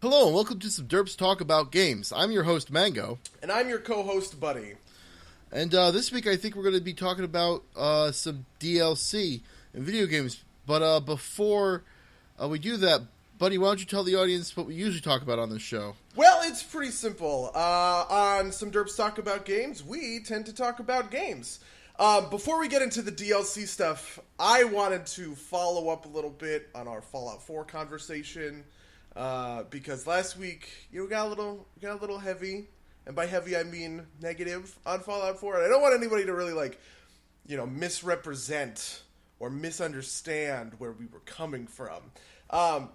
Hello and welcome to some Derps Talk About Games. I'm your host, Mango. And I'm your co-host, Buddy. And this week I think we're going to be talking about some DLC in video games. But before we do that, Buddy, why don't you tell the audience what we usually talk about on this show? Well, it's pretty simple. On some Derps Talk About Games, we tend to talk about games. Before we get into the DLC stuff, I wanted to follow up a little bit on our Fallout 4 conversation. Because last week, we got a little heavy, and by heavy I mean negative on Fallout 4. And I don't want anybody to really misrepresent or misunderstand where we were coming from,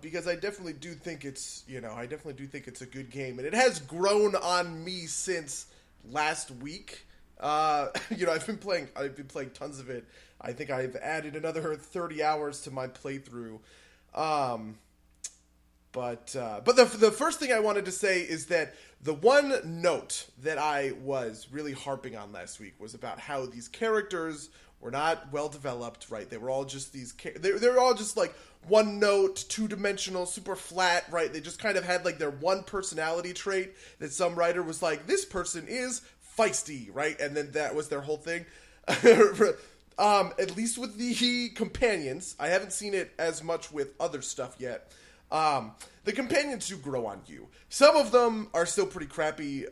because I definitely do think it's a good game, and it has grown on me since last week. I've been playing tons of it. I think I've added another 30 hours to my playthrough. But the first thing I wanted to say is that the one note that I was really harping on last week was about how these characters were not well developed, right? They were all just they're all just like one note, two-dimensional, super flat, right? They just kind of had like their one personality trait that some writer was like, this person is feisty, right? And then that was their whole thing. At least with the companions. I haven't seen it as much with other stuff yet. The companions do grow on you. Some of them are still pretty crappy.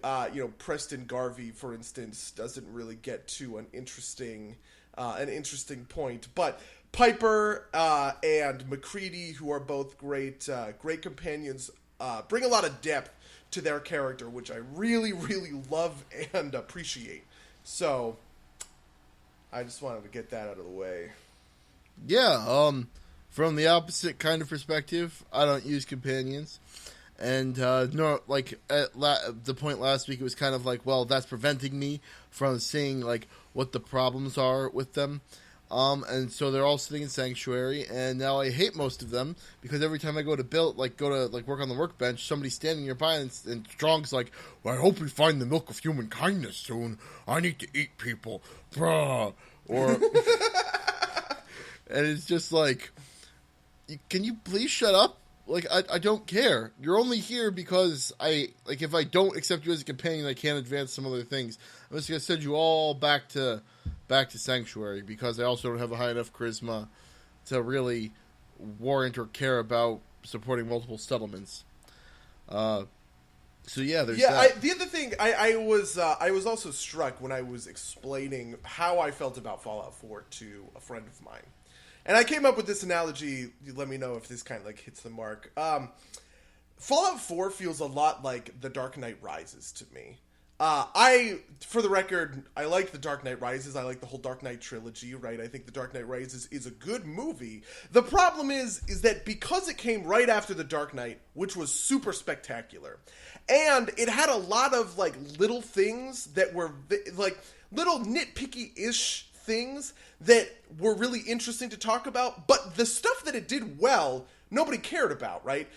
Preston Garvey, for instance, doesn't really get to an interesting point. But Piper and McCready, who are both great companions, bring a lot of depth to their character, which I really, really love and appreciate. So, I just wanted to get that out of the way. Yeah, from the opposite kind of perspective, I don't use companions. And, the point last week, it was kind of like, well, that's preventing me from seeing, what the problems are with them. And so they're all sitting in Sanctuary, and now I hate most of them, because every time I go to work on the workbench, somebody's standing nearby, and Strong's like, well, I hope we find the milk of human kindness soon. I need to eat people. Bruh. Or, and it's just like, can you please shut up? I don't care. You're only here because if I don't accept you as a companion, I can't advance some other things. I'm just going to send you all back to Sanctuary, because I also don't have a high enough charisma to really warrant or care about supporting multiple settlements. So yeah, there's that. The other thing, I was also struck when I was explaining how I felt about Fallout 4 to a friend of mine. And I came up with this analogy. You let me know if this kind of hits the mark. Fallout 4 feels a lot like The Dark Knight Rises to me. For the record, I like The Dark Knight Rises. I like the whole Dark Knight trilogy, right? I think The Dark Knight Rises is a good movie. The problem is that because it came right after The Dark Knight, which was super spectacular, and it had a lot of little things that were little nitpicky-ish things that were really interesting to talk about, but the stuff that it did well, nobody cared about, right?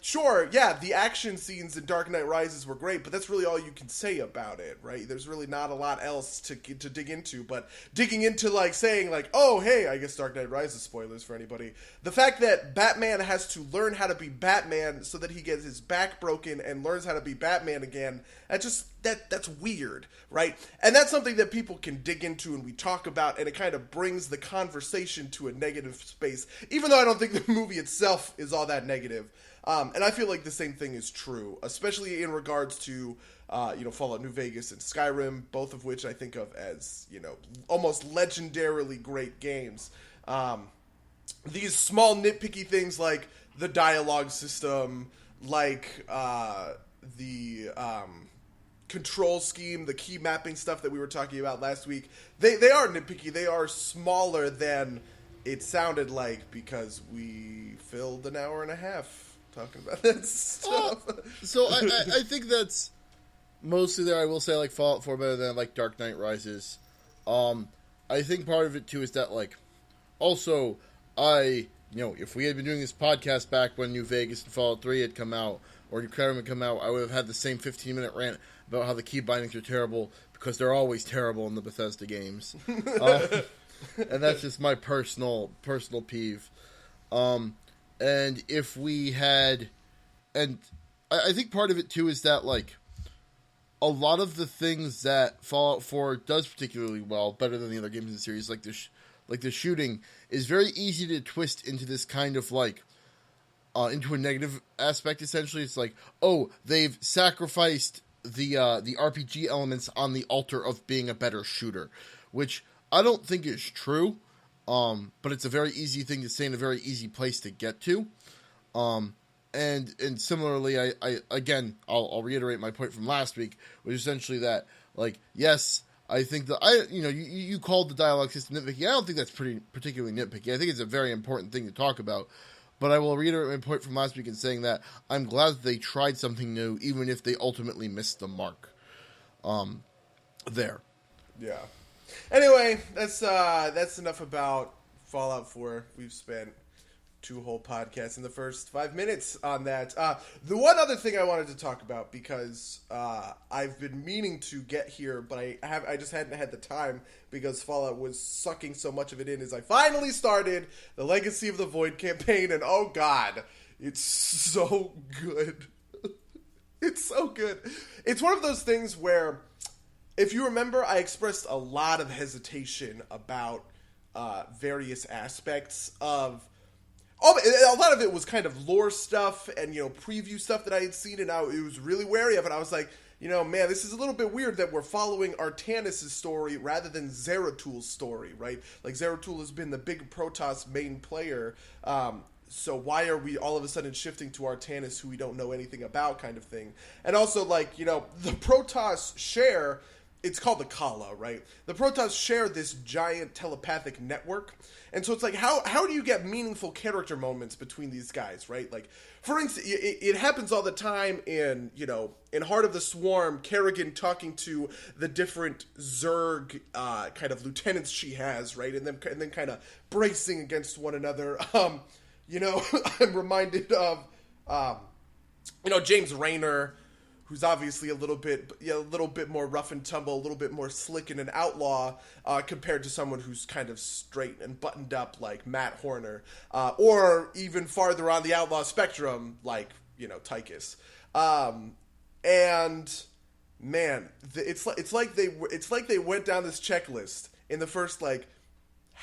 Sure, yeah, the action scenes in Dark Knight Rises were great, but that's really all you can say about it, right? There's really not a lot else to dig into, but digging into, saying, oh, hey, I guess Dark Knight Rises, spoilers for anybody. The fact that Batman has to learn how to be Batman so that he gets his back broken and learns how to be Batman again, that's weird, right? And that's something that people can dig into and we talk about, and it kind of brings the conversation to a negative space, even though I don't think the movie itself is all that negative. And I feel like the same thing is true, especially in regards to, Fallout New Vegas and Skyrim, both of which I think of as, almost legendarily great games. These small nitpicky things like the dialogue system, the control scheme, the key mapping stuff that we were talking about last week, they are nitpicky. They are smaller than it sounded like, because we filled an hour and a half talking about that stuff. So I think that's mostly there. I will say Fallout 4 better than Dark Knight Rises. I think part of it too is that also if we had been doing this podcast back when New Vegas and Fallout 3 had come out, or Skyrim had come out, I would have had the same 15-minute rant about how the key bindings are terrible, because they're always terrible in the Bethesda games. And that's just my personal peeve. And if we had, and I think part of it too is that like a lot of the things that Fallout 4 does particularly well, better than the other games in the series, like the shooting, is very easy to twist into this kind of like into a negative aspect. Essentially, it's like, oh, they've sacrificed the RPG elements on the altar of being a better shooter, which I don't think is true. But it's a very easy thing to say and a very easy place to get to. And similarly, I'll reiterate my point from last week, which is essentially that, like, yes, I think that you called the dialogue system nitpicky. I don't think that's particularly nitpicky. I think it's a very important thing to talk about. But I will reiterate my point from last week in saying that I'm glad that they tried something new, even if they ultimately missed the mark. There. Yeah. Anyway, that's enough about Fallout 4. We've spent 2 whole podcasts in the first 5 minutes on that. The one other thing I wanted to talk about, because I've been meaning to get here, but I just hadn't had the time because Fallout was sucking so much of it in, is I finally started the Legacy of the Void campaign, and oh god, it's so good. It's so good. It's one of those things where, if you remember, I expressed a lot of hesitation about various aspects of... a lot of it was kind of lore stuff and, preview stuff that I had seen, and I was really wary of it. I was like, man, this is a little bit weird that we're following Artanis' story rather than Zeratul story, right? Like, Zeratul has been the big Protoss main player, so why are we all of a sudden shifting to Artanis, who we don't know anything about, kind of thing? And also, like, the Protoss share... It's called the Kala, right? The Protoss share this giant telepathic network. And so it's like, how do you get meaningful character moments between these guys, right? Like, for instance, it happens all the time in Heart of the Swarm, Kerrigan talking to the different Zerg kind of lieutenants she has, right? And then kind of bracing against one another. I'm reminded of, James Rayner, who's obviously a little bit more rough and tumble, a little bit more slick and an outlaw, compared to someone who's kind of straight and buttoned up like Matt Horner, or even farther on the outlaw spectrum, like Tychus. And man, it's like they went down this checklist in the first like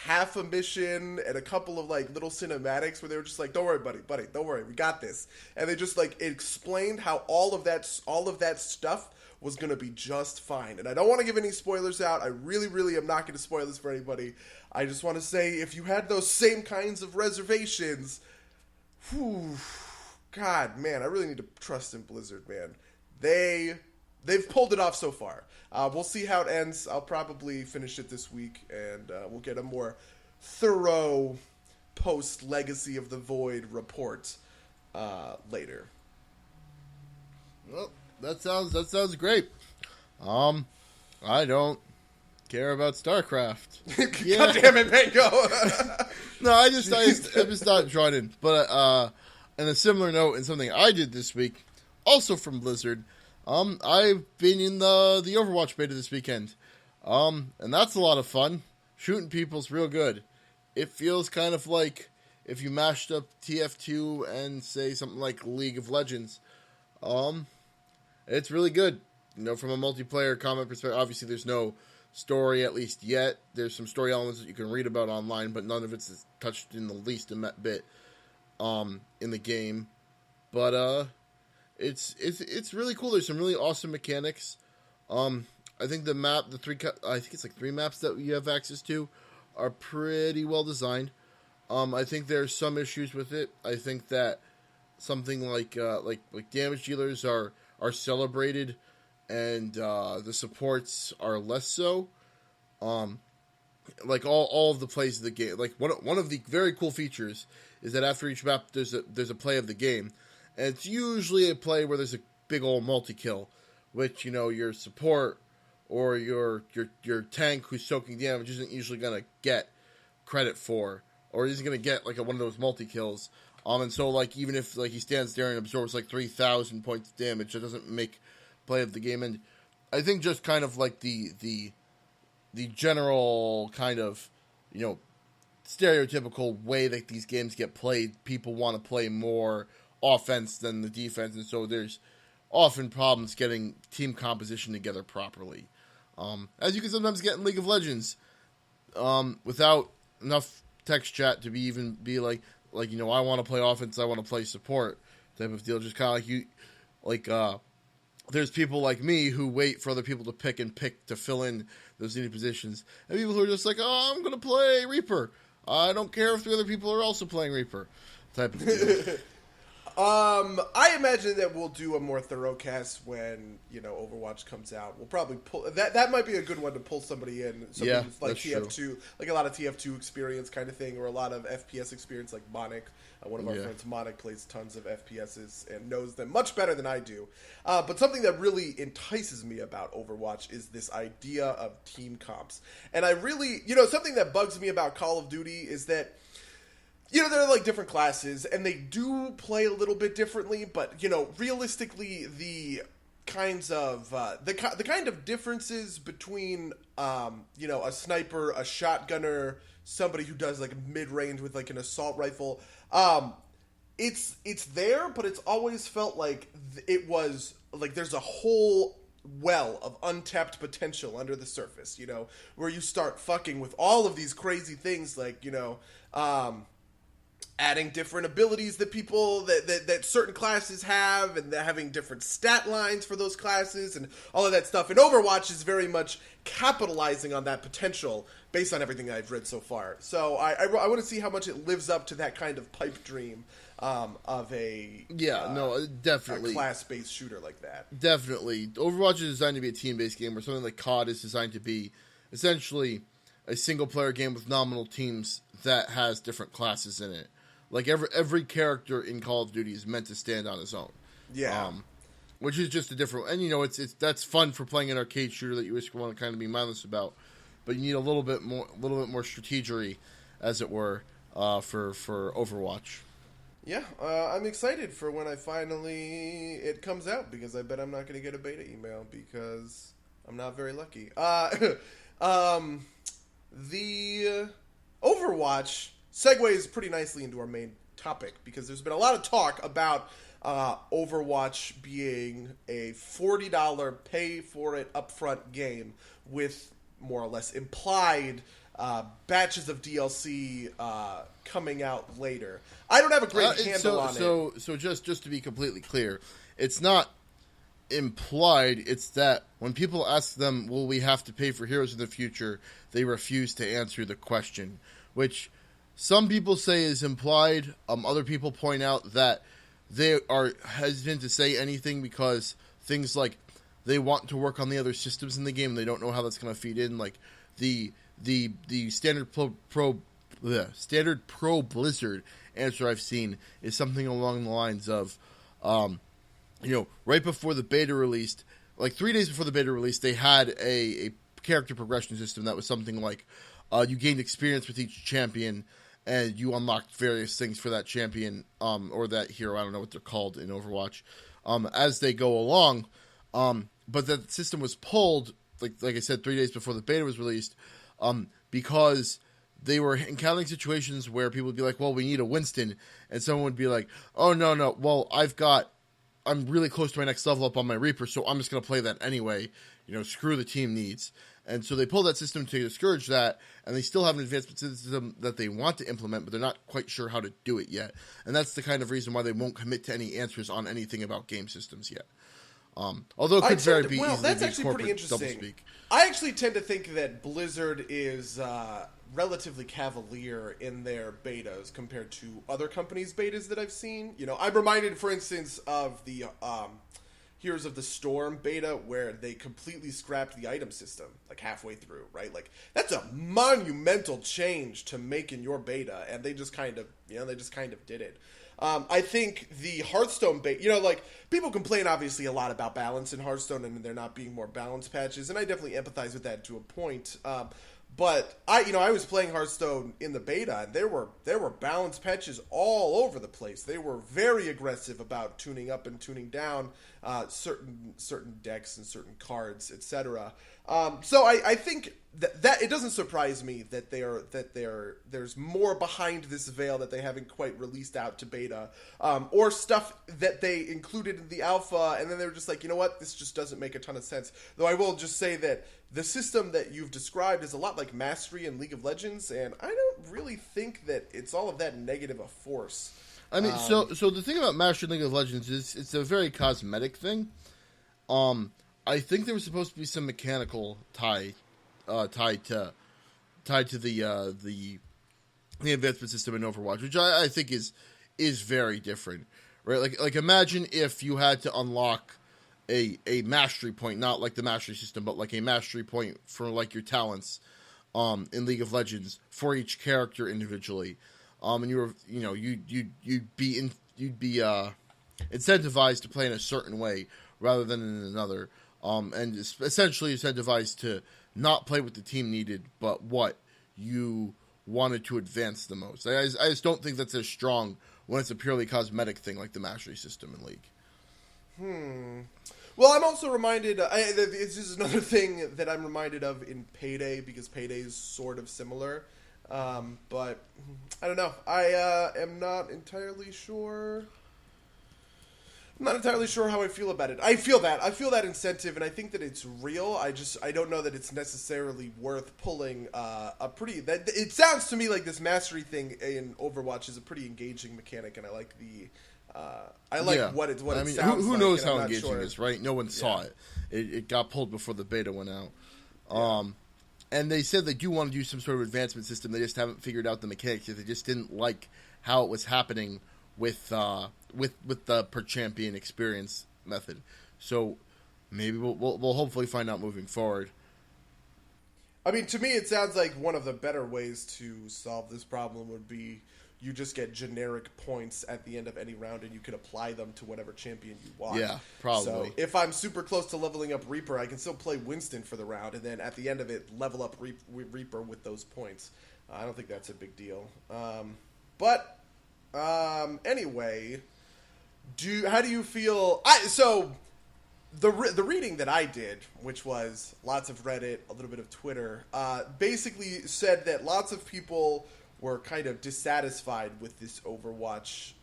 half a mission and a couple of like little cinematics where they were just like, don't worry, buddy, don't worry, we got this. And they just like explained how all of that stuff was going to be just fine. And I don't want to give any spoilers out. I really, really am not going to spoil this for anybody. I just want to say, if you had those same kinds of reservations, God, man, I really need to trust in Blizzard, man. They've pulled it off so far. We'll see how it ends. I'll probably finish it this week, and we'll get a more thorough post-Legacy of the Void report later. Well, that sounds great. I don't care about StarCraft. Yeah. God damn it, Mango! No, I'm just not drawn in. But on a similar note, and something I did this week, also from Blizzard. I've been in the Overwatch beta this weekend, and that's a lot of fun. Shooting people's real good. It feels kind of like if you mashed up TF2 and say something like League of Legends. It's really good. From a multiplayer combat perspective, obviously there's no story, at least yet. There's some story elements that you can read about online, but none of it's touched in the least bit in the game. But It's really cool. There's some really awesome mechanics. I think I think it's like 3 maps that you have access to are pretty well designed. I think there's some issues with it. I think that something like damage dealers are celebrated, and the supports are less so. Like all of the plays of the game. Like one of the very cool features is that after each map there's a play of the game. And it's usually a play where there's a big old multi-kill, which, your support or your tank who's soaking damage isn't usually going to get credit for, or isn't going to get, like, one of those multi-kills. And so, like, even if, like, he stands there and absorbs, like, 3,000 points of damage, that doesn't make play of the game. And I think just kind of, like, the general kind of, stereotypical way that these games get played, people want to play more offense than the defense, and so there's often problems getting team composition together properly. As you can sometimes get in League of Legends, without enough text chat to be like I want to play offense, I want to play support type of deal. Just kind of there's people like me who wait for other people to pick to fill in those needed positions, and people who are just like, oh, I'm going to play Reaper. I don't care if the other people are also playing Reaper type of deal. I imagine that we'll do a more thorough cast when, Overwatch comes out. We'll probably pull that might be a good one to pull somebody in. Somebody with like TF2, true. Like a lot of TF2 experience kind of thing, or a lot of FPS experience like Monic. One of our friends, Monic, plays tons of FPSs and knows them much better than I do. But something that really entices me about Overwatch is this idea of team comps. And I really, something that bugs me about Call of Duty is that there are like different classes, and they do play a little bit differently. But realistically, the kinds of the kind of differences between a sniper, a shotgunner, somebody who does like mid range with like an assault rifle, it's there, but it's always felt like it was like there's a whole well of untapped potential under the surface. Where you start fucking with all of these crazy things, like adding different abilities that people that certain classes have, and having different stat lines for those classes and all of that stuff. And Overwatch is very much capitalizing on that potential based on everything I've read so far. So I want to see how much it lives up to that kind of pipe dream of a definitely a class-based shooter like that. Definitely. Overwatch is designed to be a team-based game, where something like COD is designed to be essentially a single-player game with nominal teams that has different classes in it. Like every character in Call of Duty is meant to stand on its own. Yeah. Which is just a different, and it's that's fun for playing an arcade shooter that you just want to kind of be mindless about, but you need a little bit more strategery, as it were, for Overwatch. Yeah, I'm excited for when it comes out, because I bet I'm not going to get a beta email because I'm not very lucky. The Overwatch segues pretty nicely into our main topic, because there's been a lot of talk about Overwatch being a $40 pay-for-it upfront game with more or less implied batches of DLC coming out later. I don't have a great handle on it. So just to be completely clear, it's not implied. It's that when people ask them, will we have to pay for Heroes in the future, they refuse to answer the question, which some people say is implied. Other people point out that they are hesitant to say anything because things like they want to work on the other systems in the game. They don't know how that's going to feed in. Like the standard pro Blizzard answer I've seen is something along the lines of, right before the beta released, like 3 days before the beta release, they had a character progression system that was something like you gained experience with each champion, and you unlocked various things for that champion or that hero. I don't know what they're called in Overwatch as they go along. But that system was pulled, like I said, 3 days before the beta was released, because they were encountering situations where people would be like, well, we need a Winston. And someone would be like, oh, no, well, I'm really close to my next level up on my Reaper, so I'm just going to play that anyway. Screw the team needs. And so they pulled that system to discourage that, and they still have an advanced system that they want to implement, but they're not quite sure how to do it yet. And that's the kind of reason why they won't commit to any answers on anything about game systems yet. Although it could very be easily that's be actually pretty interesting. doublespeak. I actually tend to think that Blizzard is relatively cavalier in their betas compared to other companies' betas that I've seen. I'm reminded, for instance, of the Heroes of the Storm beta, where they completely scrapped the item system like halfway through, right? Like that's a monumental change to make in your beta, and they just kind of did it. I think the Hearthstone beta, like people complain obviously a lot about balance in Hearthstone and there not being more balance patches, and I definitely empathize with that to a point. But I was playing Hearthstone in the beta, and there were balance patches all over the place. They were very aggressive about tuning up and tuning down certain decks and certain cards, etc. So I think that it doesn't surprise me that there's more behind this veil that they haven't quite released out to beta, or stuff that they included in the alpha, and then they were just like, you know what, this just doesn't make a ton of sense. Though I will just say that the system that you've described is a lot like Mastery in League of Legends, and I don't really think that it's all of that negative a force. I mean, so the thing about Mastery in League of Legends is it's a very cosmetic thing. I think there was supposed to be some mechanical tied to the advancement system in Overwatch, which I think is very different, right? Like imagine if you had to unlock a mastery point, not like the mastery system, but like a mastery point for like your talents, in League of Legends for each character individually, and you'd be incentivized to play in a certain way rather than in another. And essentially incentivized to not play what the team needed, but what you wanted to advance the most. I just don't think that's as strong when it's a purely cosmetic thing like the Mastery system in League. Well, I'm also reminded, this is another thing that I'm reminded of in Payday, because Payday is sort of similar. But, I don't know. I am not entirely sure... I'm not entirely sure how I feel about it. I feel that incentive, and I think that it's real. I don't know that it's necessarily worth pulling it sounds to me like this mastery thing in Overwatch is a pretty engaging mechanic, and I like what it sounds like. Who knows how engaging it is, right? No one saw it. It got pulled before the beta went out. And they said they do want to do some sort of advancement system. They just haven't figured out the mechanics yet. They just didn't like how it was happening with the per champion experience method. So maybe we'll hopefully find out moving forward. I mean, to me, it sounds like one of the better ways to solve this problem would be you just get generic points at the end of any round, and you can apply them to whatever champion you want. Yeah, probably. So if I'm super close to leveling up Reaper, I can still play Winston for the round, and then at the end of it, level up Reaper with those points. I don't think that's a big deal. Anyway, how do you feel? The reading that I did, which was lots of Reddit, a little bit of Twitter, basically said that lots of people were kind of dissatisfied with this Overwatch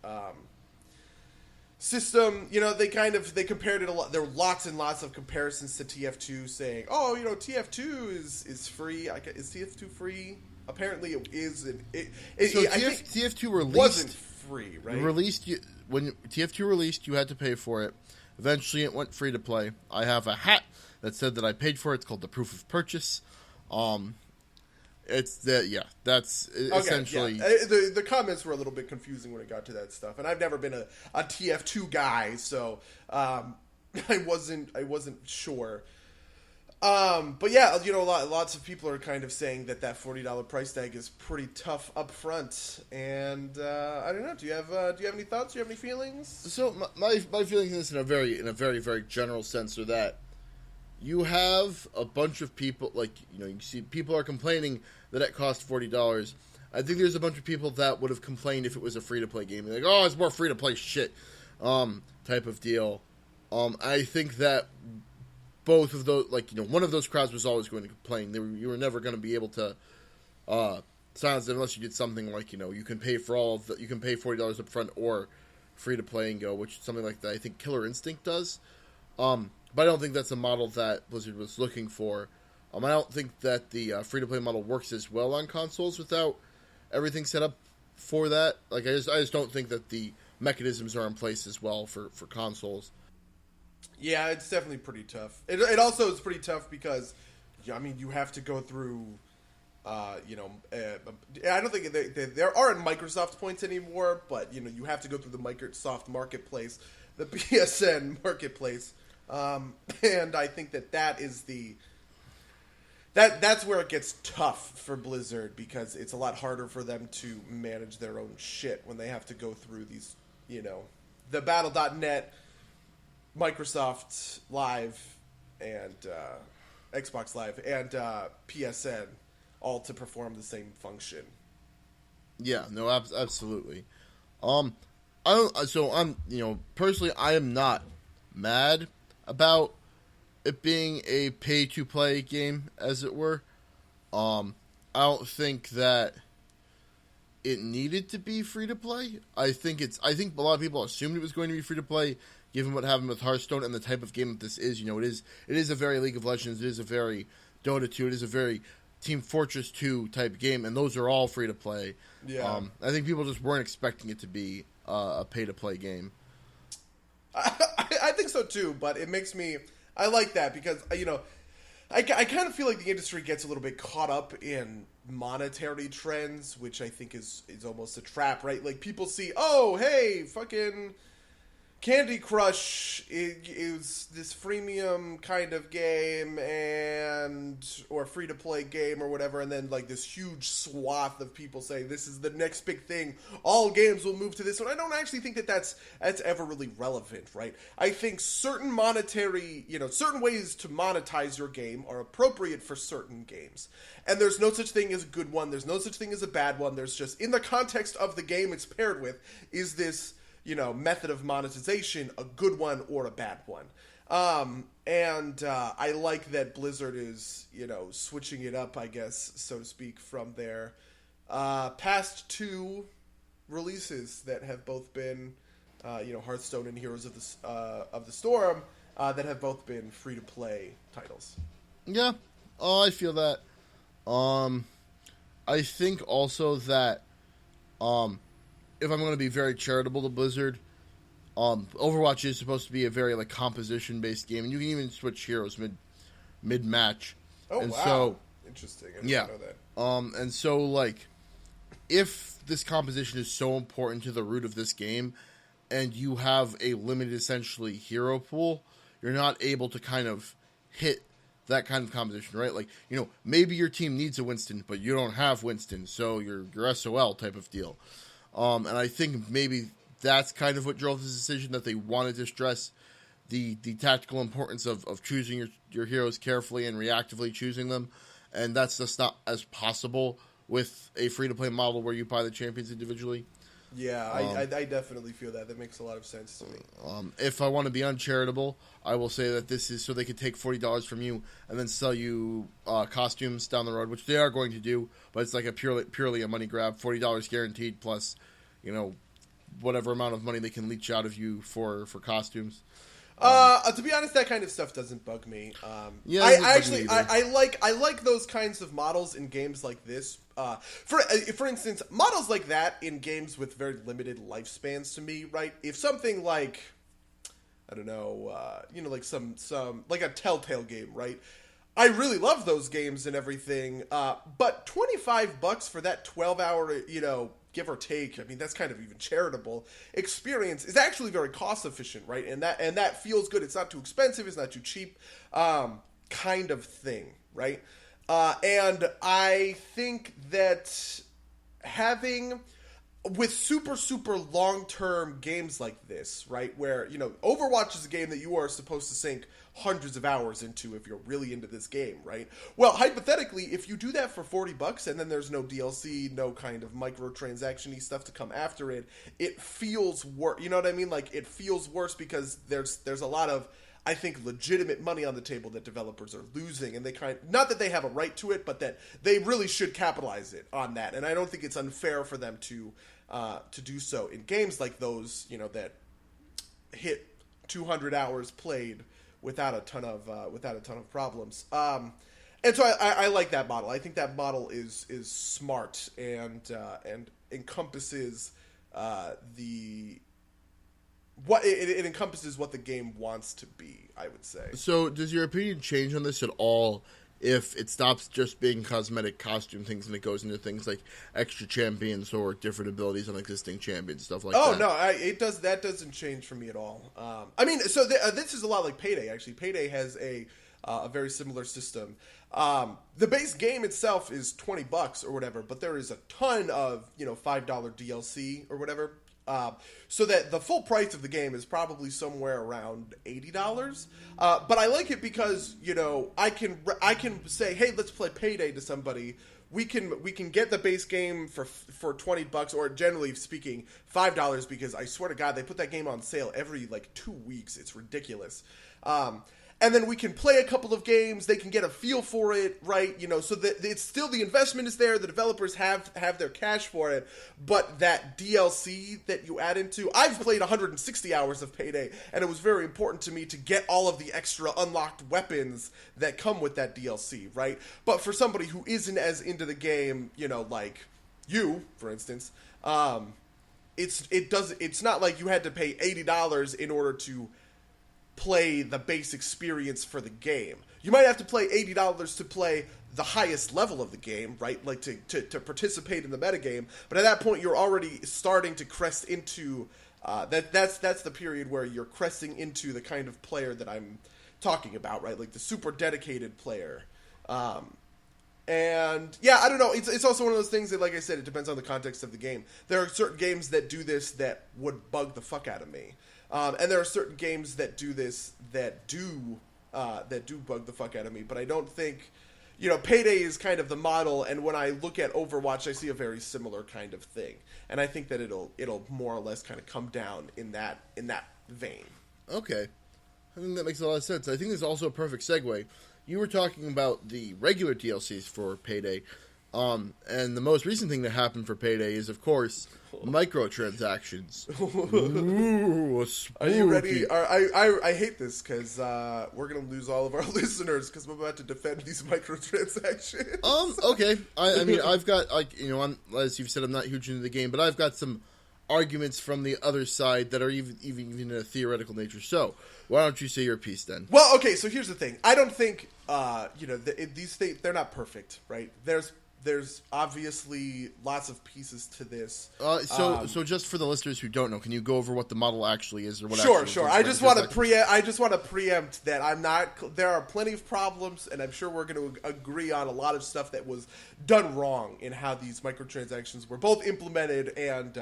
system. You know, they compared it a lot. There were lots and lots of comparisons to TF2, saying, "Oh, you know, TF2 is free. Is TF2 free?" Apparently, it is. TF2 released wasn't free, right? When TF2 released, you had to pay for it. Eventually, it went free to play. I have a hat that said that I paid for it. It's called the proof of purchase. It's that's essentially. Yeah. The comments were a little bit confusing when it got to that stuff, and I've never been a TF2 guy, so I wasn't sure. But yeah, you know, lots of people are kind of saying that $40 price tag is pretty tough up front, and I don't know. Do you have any thoughts? Do you have any feelings? So my feelings in this in a very very general sense are that you have a bunch of people, like, you know, you see people are complaining that it costs $40. I think there's a bunch of people that would have complained if it was a free to play game, like, oh, it's more free to play shit, type of deal. I think that both of those, like, you know, one of those crowds was always going to complain. You were never going to be able to silence them unless you did something like, you know, you can pay $40 up front or free to play and go, which is something like that I think Killer Instinct does. But I don't think that's a model that Blizzard was looking for. I don't think that the free to play model works as well on consoles without everything set up for that. Like, I just don't think that the mechanisms are in place as well for consoles. Yeah, it's definitely pretty tough. It also is pretty tough because, I mean, you have to go through, I don't think there aren't Microsoft points anymore, but, you know, you have to go through the Microsoft Marketplace, the PSN Marketplace, and I think that is that's where it gets tough for Blizzard, because it's a lot harder for them to manage their own shit when they have to go through these, you know, the Battle.net, Microsoft Live, and Xbox Live, and PSN, all to perform the same function. Yeah, no, absolutely. Personally, I am not mad about it being a pay-to-play game, as it were. I don't think that it needed to be free to play. I think a lot of people assumed it was going to be free to play, given what happened with Hearthstone and the type of game that this is. It is a very League of Legends, it is a very Dota 2, it is a very Team Fortress 2 type game, and those are all free to play. Yeah. I think people just weren't expecting it to be a pay to play game. I think so too, but it makes me. I like that because I kind of feel like the industry gets a little bit caught up in monetary trends, which I think is almost a trap, right? Like people see, oh, hey, fucking Candy Crush is this freemium kind of game or free to play game or whatever, and then like this huge swath of people say this is the next big thing. All games will move to this, and I don't actually think that that's ever really relevant, right? I think certain certain ways to monetize your game are appropriate for certain games, and there's no such thing as a good one. There's no such thing as a bad one. There's just in the context of the game it's paired with is this method of monetization, a good one or a bad one. I like that Blizzard is, switching it up, I guess, so to speak, from their past two releases that have both been, Hearthstone and Heroes of the Storm, that have both been free-to-play titles. Yeah, I feel that. I think also that, if I'm going to be very charitable to Blizzard, Overwatch is supposed to be a very composition based game, and you can even switch heroes mid match. Oh, and wow! So, interesting. I didn't know that. And so if this composition is so important to the root of this game, and you have a limited essentially hero pool, you're not able to kind of hit that kind of composition, right? Maybe your team needs a Winston, but you don't have Winston, so you're SOL type of deal. And I think maybe that's kind of what drove this decision, that they wanted to stress the tactical importance of choosing your heroes carefully and reactively choosing them. And that's just not as possible with a free-to-play model where you buy the champions individually. Yeah, I definitely feel that. That makes a lot of sense to me. If I want to be uncharitable, I will say that this is so they could take $40 from you and then sell you costumes down the road, which they are going to do, but it's like a purely a money grab. $40 guaranteed plus, whatever amount of money they can leech out of you for costumes. To be honest, that kind of stuff doesn't bug me. I like those kinds of models in games like this. For instance, models like that in games with very limited lifespans to me, right? If something like, I don't know, like some like a Telltale game, right? I really love those games and everything, but $25 for that 12-hour, give or take, I mean, that's kind of even charitable experience is actually very cost efficient, right? And that feels good. It's not too expensive. It's not too cheap, kind of thing, right? And I think that having with super, super long-term games like this, right, where, Overwatch is a game that you are supposed to sink hundreds of hours into if you're really into this game, right? Well, hypothetically, if you do that for $40 and then there's no DLC, no kind of microtransaction-y stuff to come after it, it feels worse. You know what I mean? It feels worse because there's a lot of, I think, legitimate money on the table that developers are losing, and they not that they have a right to it, but that they really should capitalize it on that. And I don't think it's unfair for them to do so in games like those, that hit 200 hours played without a ton of problems. And so I like that model. I think that model is smart and encompasses it encompasses what the game wants to be, I would say. So does your opinion change on this at all if it stops just being cosmetic costume things and it goes into things like extra champions or different abilities on existing champions, stuff like that? Oh, no, it does. That doesn't change for me at all. I mean, so this is a lot like Payday, actually. Payday has a very similar system. The base game itself is $20 or whatever, but there is a ton of, $5 DLC or whatever. So that the full price of the game is probably somewhere around $80. But I like it because, I can say, hey, let's play Payday to somebody. We can get the base game for $20, or generally speaking, $5, because I swear to God, they put that game on sale every 2 weeks. It's ridiculous. and then we can play a couple of games. They can get a feel for it, right? So that it's still, the investment is there. The developers have their cash for it, but that DLC that you add into, I've played 160 hours of Payday, and it was very important to me to get all of the extra unlocked weapons that come with that DLC, right? But for somebody who isn't as into the game, like you, for instance, it's not like you had to pay $80 in order to play the base experience for the game. You might have to pay $80 to play the highest level of the game, right? Like to participate in the metagame. But at that point, you're already starting to crest into that's the period where you're cresting into the kind of player that I'm talking about, right? Like the super dedicated player. And yeah, I don't know. It's also one of those things that, like I said, it depends on the context of the game. There are certain games that do this that would bug the fuck out of me. And there are certain games that do this that do bug the fuck out of me. But I don't think, Payday is kind of the model. And when I look at Overwatch, I see a very similar kind of thing. And I think that it'll more or less kind of come down in that vein. Okay, I think that makes a lot of sense. I think there's also a perfect segue. You were talking about the regular DLCs for Payday, and the most recent thing that happened for Payday is, of course, microtransactions. Ooh, are you ready? I hate this because we're going to lose all of our listeners because I'm about to defend these microtransactions. Okay. I mean, I've got, as you've said, I'm not huge into the game, but I've got some arguments from the other side that are even in a theoretical nature. So, why don't you say your piece then? Well, okay, so here's the thing. I don't think, these things, they're not perfect, right? There's obviously lots of pieces to this. So just for the listeners who don't know, can you go over what the model actually is, or what? Sure. I just want to preempt that I'm not. There are plenty of problems, and I'm sure we're going to agree on a lot of stuff that was done wrong in how these microtransactions were both implemented and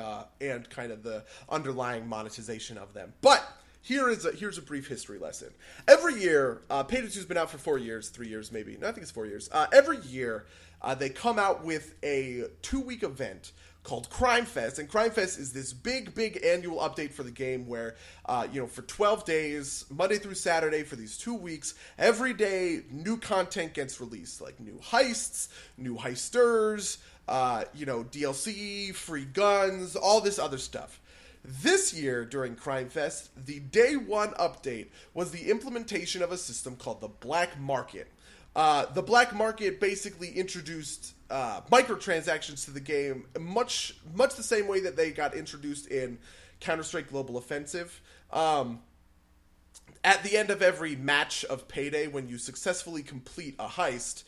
kind of the underlying monetization of them. But here's a brief history lesson. Every year, Payday 2's been out for 4 years, 3 years maybe. No, I think it's 4 years. Every year, they come out with a 2-week event called Crime Fest, and Crime Fest is this big annual update for the game where, for 12 days, Monday through Saturday, for these 2 weeks, every day new content gets released, like new heists, new heisters, DLC, free guns, all this other stuff. This year, during Crime Fest, the day one update was the implementation of a system called the Black Market. The Black Market basically introduced microtransactions to the game, much the same way that they got introduced in Counter-Strike Global Offensive. At the end of every match of Payday, when you successfully complete a heist,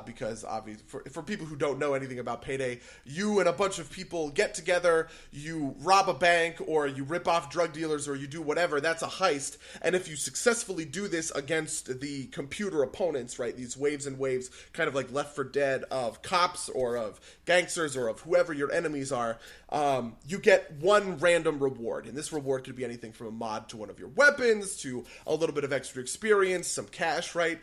because obviously for people who don't know anything about Payday, you and a bunch of people get together, you rob a bank, or you rip off drug dealers, or you do whatever. That's a heist. And if you successfully do this against the computer opponents, right, these waves and waves, kind of like Left 4 Dead, of cops or of gangsters or of whoever your enemies are, you get one random reward. And this reward could be anything from a mod to one of your weapons, to a little bit of extra experience, some cash, right?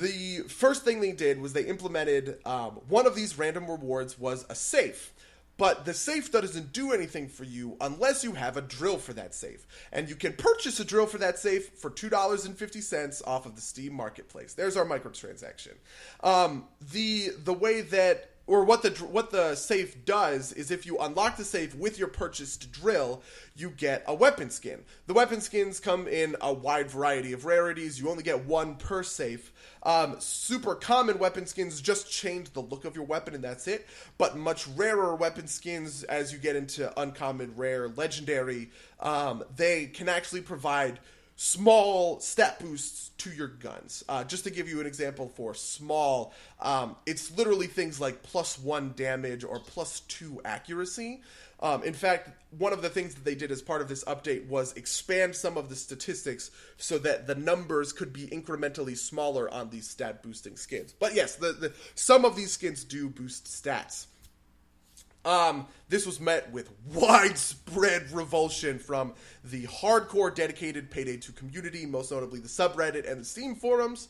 The first thing they did was they implemented one of these random rewards was a safe. But the safe doesn't do anything for you unless you have a drill for that safe. And you can purchase a drill for that safe for $2.50 off of the Steam Marketplace. There's our microtransaction. The way that, or what the safe does is, if you unlock the safe with your purchased drill, you get a weapon skin. The weapon skins come in a wide variety of rarities. You only get one per safe. Super common weapon skins just change the look of your weapon, and that's it. But much rarer weapon skins, as you get into uncommon, rare, legendary, they can actually provide small stat boosts to your guns. Just to give you an example for small, it's literally things like +1 damage or +2 accuracy. In fact, one of the things that they did as part of this update was expand some of the statistics so that the numbers could be incrementally smaller on these stat boosting skins. But yes, some of these skins do boost stats. This was met with widespread revulsion from the hardcore dedicated Payday 2 community, most notably the subreddit and the Steam forums.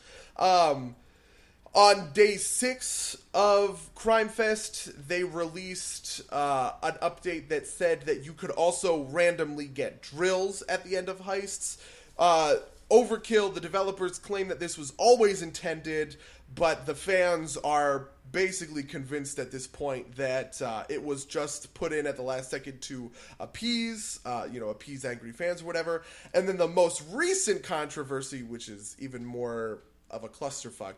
On day 6 of Crime Fest, they released an update that said that you could also randomly get drills at the end of heists. Overkill, the developers claim that this was always intended, but the fans are basically convinced at this point that it was just put in at the last second to appease angry fans or whatever. And then the most recent controversy, which is even more of a clusterfuck,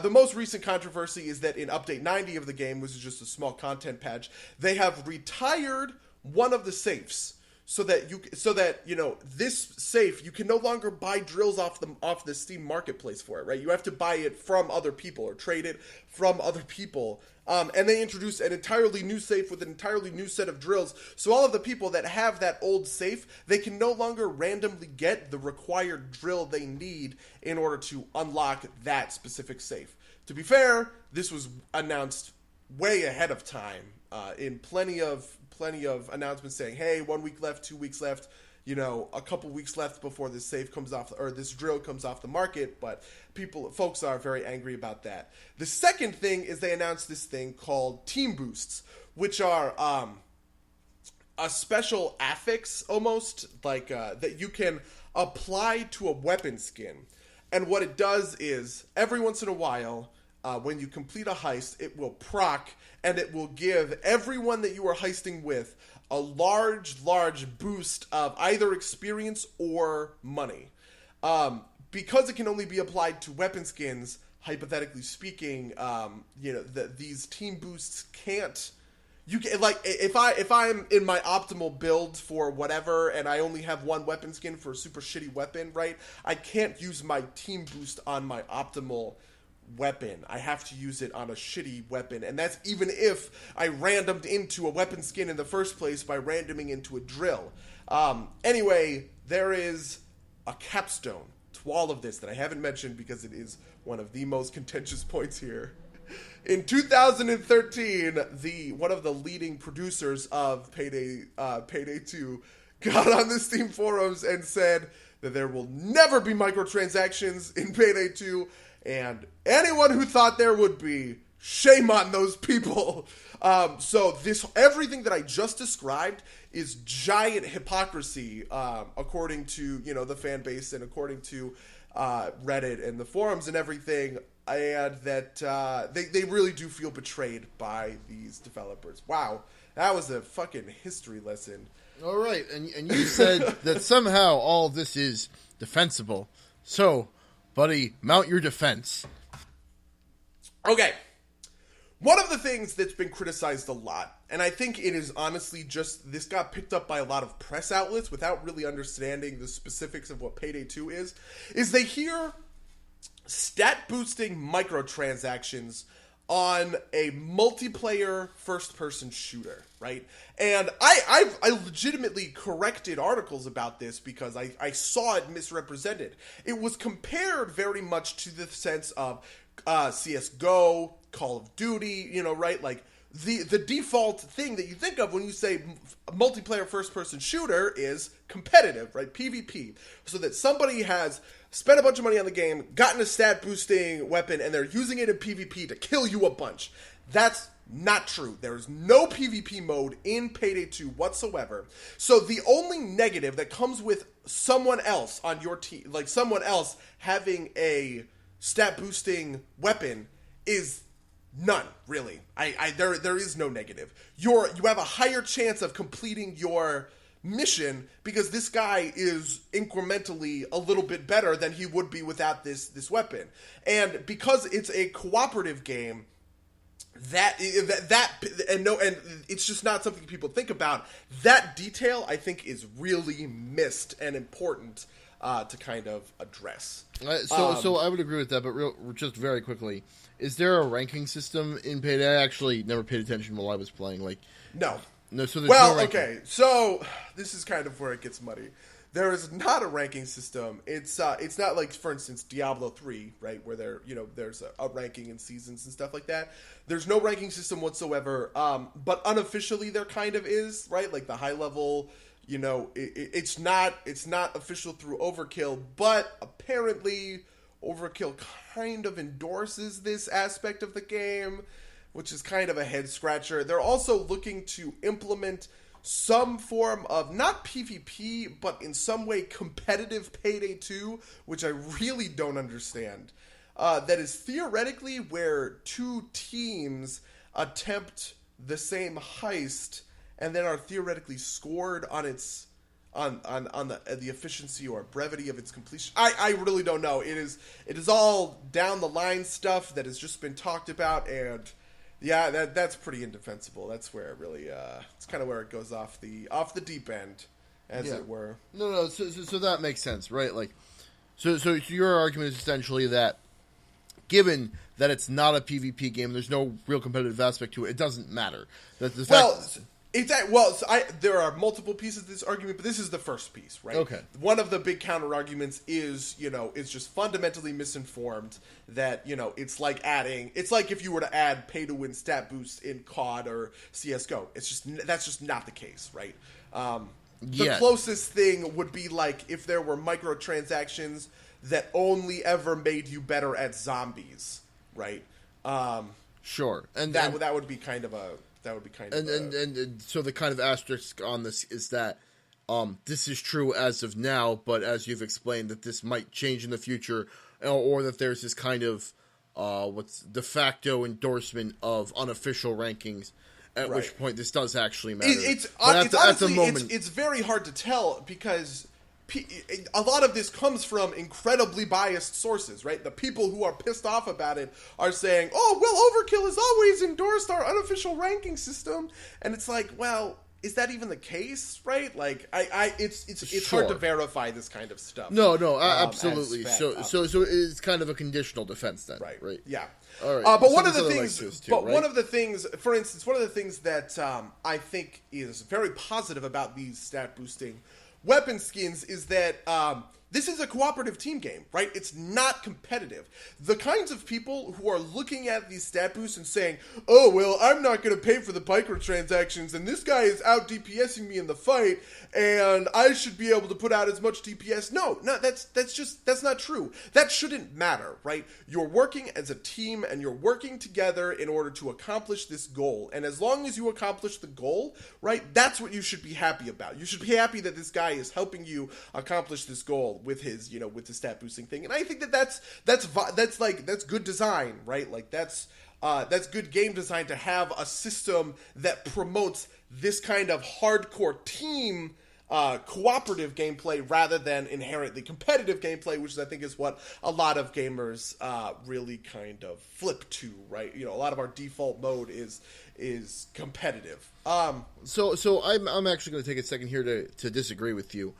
the most recent controversy is that in Update 90 of the game, which is just a small content patch, they have retired one of the safes. So that this safe, you can no longer buy drills off the Steam marketplace for it, right? You have to buy it from other people or trade it from other people. And they introduced an entirely new safe with an entirely new set of drills. So all of the people that have that old safe, they can no longer randomly get the required drill they need in order to unlock that specific safe. To be fair, this was announced way ahead of time in plenty of announcements saying, hey, 1 week left, 2 weeks left, a couple weeks left before this safe comes off, or this drill comes off the market, but folks are very angry about that. The second thing is they announced this thing called Team Boosts, which are a special affix, almost, like, that you can apply to a weapon skin. And what it does is, every once in a while, when you complete a heist, it will proc, and it will give everyone that you are heisting with a large boost of either experience or money. Because it can only be applied to weapon skins, hypothetically speaking, these team boosts can't... You can, like, if I'm in my optimal build for whatever, and I only have one weapon skin for a super shitty weapon, right? I can't use my team boost on my optimal weapon. I have to use it on a shitty weapon, and that's even if I randomed into a weapon skin in the first place by randoming into a drill. Anyway, there is a capstone to all of this that I haven't mentioned because it is one of the most contentious points here. In 2013, one of the leading producers of Payday 2 got on the Steam forums and said that there will never be microtransactions in Payday 2, and anyone who thought there would be, shame on those people. So everything that I just described is giant hypocrisy, according to, the fan base and according to Reddit and the forums and everything, and that they really do feel betrayed by these developers. Wow, that was a fucking history lesson. All right, and you said that somehow all of this is defensible. So, buddy, mount your defense. Okay. One of the things that's been criticized a lot, and I think it is honestly just, this got picked up by a lot of press outlets without really understanding the specifics of what Payday 2 is they hear stat-boosting microtransactions on a multiplayer first-person shooter, right? And I legitimately corrected articles about this because I saw it misrepresented. It was compared very much to the sense of CSGO, Call of Duty, right? Like, the default thing that you think of when you say multiplayer first-person shooter is competitive, right? PvP. So that somebody has spent a bunch of money on the game, gotten a stat-boosting weapon, and they're using it in PvP to kill you a bunch. That's not true. There is no PvP mode in Payday 2 whatsoever. So the only negative that comes with someone else on your team, like someone else having a stat-boosting weapon, is none, really. There is no negative. You have a higher chance of completing your mission because this guy is incrementally a little bit better than he would be without this weapon. And because it's a cooperative game, and it's just not something people think about. That detail, I think, is really missed and important to kind of address. So I would agree with that, but just very quickly, is there a ranking system in Payday? I actually never paid attention while I was playing. No. So there's well, no ranking. Okay, so this is kind of where it gets muddy. There is not a ranking system. It's not like, for instance, Diablo 3, right, where there's a ranking in seasons and stuff like that. There's no ranking system whatsoever, but unofficially there kind of is, right? Like the high level, it's not official through Overkill, but apparently Overkill kind of endorses this aspect of the game, which is kind of a head scratcher. They're also looking to implement some form of not PvP, but in some way competitive Payday 2, which I really don't understand. That is theoretically where two teams attempt the same heist and then are theoretically scored on its on the efficiency or brevity of its completion. I really don't know. It is all down the line stuff that has just been talked about, and yeah, that's pretty indefensible. That's where it really it's kind of where it goes off the deep end, as it were. No. So that makes sense, right? Like, so your argument is essentially that, given that it's not a PvP game, there's no real competitive aspect to it. It doesn't matter. That the fact there are multiple pieces of this argument, but this is the first piece, right? Okay. One of the big counter arguments is, it's just fundamentally misinformed that, it's like if you were to add pay to win stat boost in COD or CS:GO. That's just not the case, right? The closest thing would be like if there were microtransactions that only ever made you better at zombies, right? Sure, and that would be kind of a. And so the kind of asterisk on this is that this is true as of now, but as you've explained, that this might change in the future, or that there's this kind of what's de facto endorsement of unofficial rankings, at which point this does actually matter. It's very hard to tell because a lot of this comes from incredibly biased sources, right? The people who are pissed off about it are saying, "Oh, well, Overkill has always endorsed our unofficial ranking system," and it's like, well, is that even the case, right? Like, it's hard to verify this kind of stuff. No, absolutely. So it's kind of a conditional defense then, right? Yeah. All right. But one of the things, for instance, one of the things that I think is very positive about these stat boosting weapon skins is that this is a cooperative team game, right? It's not competitive. The kinds of people who are looking at these stat boosts and saying, "Oh, well, I'm not going to pay for the microtransactions, and this guy is out DPSing me in the fight, and I should be able to put out as much DPS." No, that's not true. That shouldn't matter, right? You're working as a team, and you're working together in order to accomplish this goal. And as long as you accomplish the goal, right, that's what you should be happy about. You should be happy that this guy is helping you accomplish this goal with his, with the stat boosting thing. And I think that's good design, right? Like that's good game design to have a system that promotes this kind of hardcore team cooperative gameplay rather than inherently competitive gameplay, which I think is what a lot of gamers really kind of flip to, right? A lot of our default mode is competitive. So I'm actually going to take a second here to disagree with you.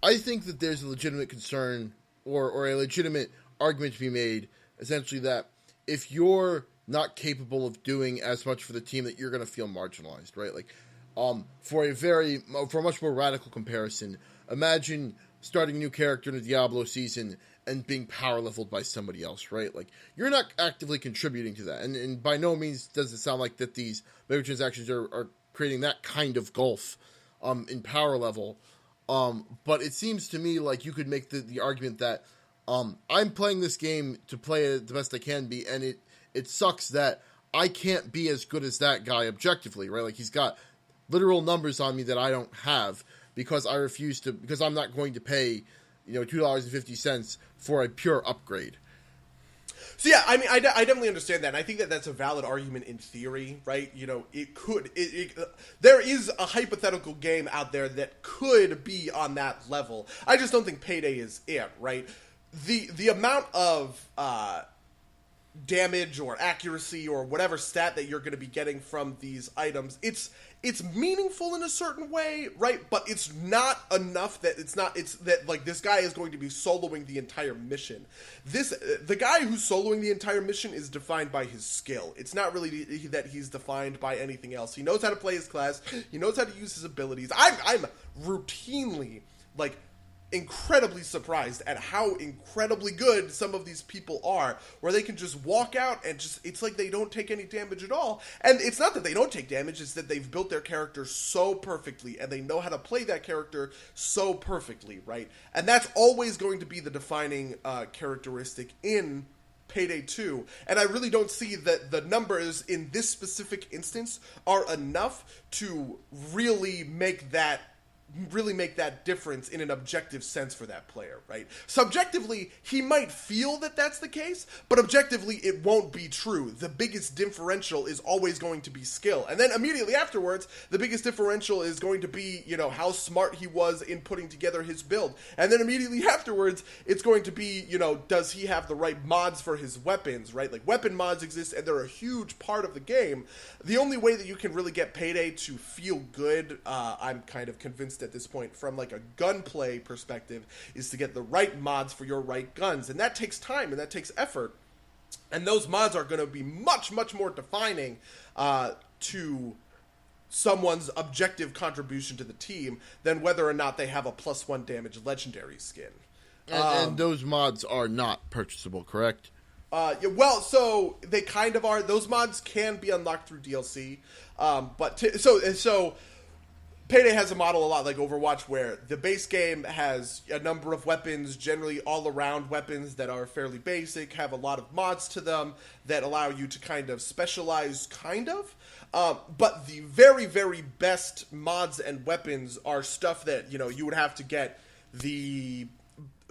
I think that there's a legitimate concern or a legitimate argument to be made, essentially, that if you're not capable of doing as much for the team, that you're going to feel marginalized, right? Like, for a much more radical comparison, imagine starting a new character in a Diablo season and being power leveled by somebody else, right? Like, you're not actively contributing to that, and by no means does it sound like that these microtransactions are creating that kind of gulf in power level. But it seems to me like you could make the argument that I'm playing this game to play it the best I can be, and it sucks that I can't be as good as that guy objectively, right? Like, he's got literal numbers on me that I don't have because I'm not going to pay, $2.50 for a pure upgrade. So yeah, I mean, I definitely understand that, and I think that that's a valid argument in theory, right? There is a hypothetical game out there that could be on that level. I just don't think Payday is it, right? The amount of damage or accuracy or whatever stat that you're going to be getting from these items, it's meaningful in a certain way, right? But it's not enough that it's that like this guy is going to be soloing the entire mission. The guy who's soloing the entire mission is defined by his skill. It's not really that he's defined by anything else. He knows how to play his class. He knows how to use his abilities. I'm routinely incredibly surprised at how incredibly good some of these people are, where they can just walk out and it's like they don't take any damage at all. And it's not that they don't take damage, it's that they've built their character so perfectly and they know how to play that character so perfectly, right? And that's always going to be the defining characteristic in Payday 2, and I really don't see that the numbers in this specific instance are enough to really make that difference in an objective sense for that player, right? Subjectively, he might feel that that's the case, but objectively, it won't be true. The biggest differential is always going to be skill. And then immediately afterwards, the biggest differential is going to be, how smart he was in putting together his build. And then immediately afterwards, it's going to be, does he have the right mods for his weapons, right? Like, weapon mods exist, and they're a huge part of the game. The only way that you can really get Payday to feel good, I'm kind of convinced at this point, from like a gunplay perspective, is to get the right mods for your right guns, and that takes time and that takes effort, and those mods are going to be much more defining to someone's objective contribution to the team than whether or not they have a +1 damage legendary skin. And those mods are not purchasable, correct? Well, so they kind of are. Those mods can be unlocked through DLC, so Payday has a model a lot like Overwatch, where the base game has a number of weapons, generally all-around weapons that are fairly basic, have a lot of mods to them that allow you to kind of specialize, but the very, very best mods and weapons are stuff that, you would have to get the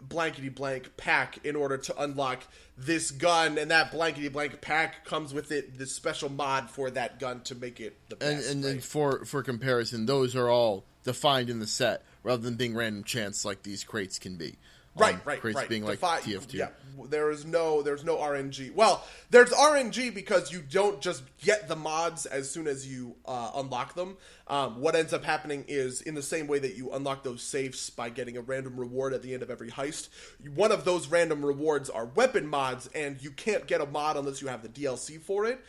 blankety-blank pack in order to unlock this gun, and that blankety-blank pack comes with it this special mod for that gun to make it the best. And for comparison, those are all defined in the set rather than being random chance like these crates can be. Right. Crates being like TF2. Yeah, there's no RNG. Well, there's RNG because you don't just get the mods as soon as you unlock them. What ends up happening is, in the same way that you unlock those safes by getting a random reward at the end of every heist, one of those random rewards are weapon mods, and you can't get a mod unless you have the DLC for it.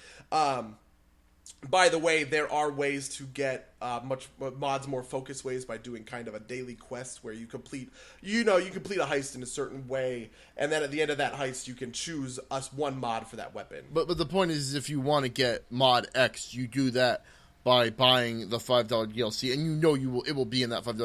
By the way, there are ways to get mods more focused ways by doing kind of a daily quest where you complete a heist in a certain way, and then at the end of that heist, you can choose one mod for that weapon. But the point is, if you want to get mod X, you do that by buying the $5 DLC, and it will be in that $5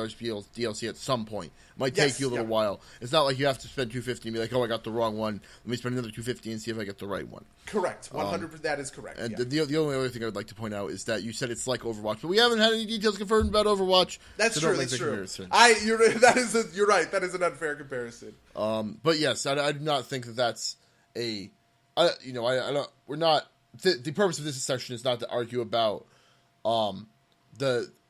DLC at some point. It might take you a little while. It's not like you have to spend $250 and be like, oh, I got the wrong one. Let me spend another $250 and see if I get the right one. Correct. 100%. That is correct. And the only other thing I would like to point out is that you said it's like Overwatch, but we haven't had any details confirmed about Overwatch. That's so true. That's true. You're right. That is an unfair comparison. But yes, I do not think that that's a. We're not. The purpose of this session is not to argue about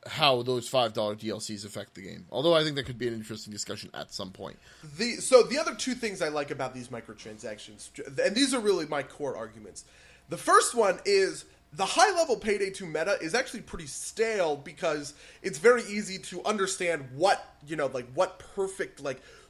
how those $5 DLCs affect the game. Although I think that could be an interesting discussion at some point. So the other two things I like about these microtransactions, and these are really my core arguments. The first one is the high-level Payday 2 meta is actually pretty stale because it's very easy to understand what perfect,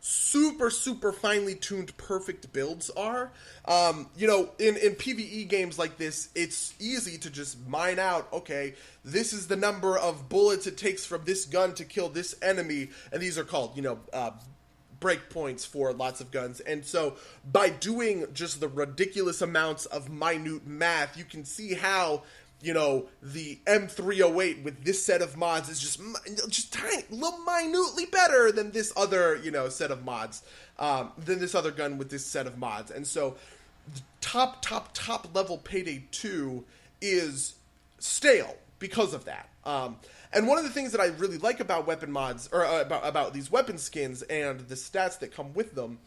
super finely tuned perfect builds are. In PvE games like this, it's easy to just mine out, okay, this is the number of bullets it takes from this gun to kill this enemy, and these are called, breakpoints for lots of guns. And so by doing just the ridiculous amounts of minute math, you can see how the M308 with this set of mods is just tiny, little minutely better than this other, set of mods, than this other gun with this set of mods. And so the top level Payday 2 is stale because of that. And one of the things that I really like about weapon mods, or about these weapon skins and the stats that come with them,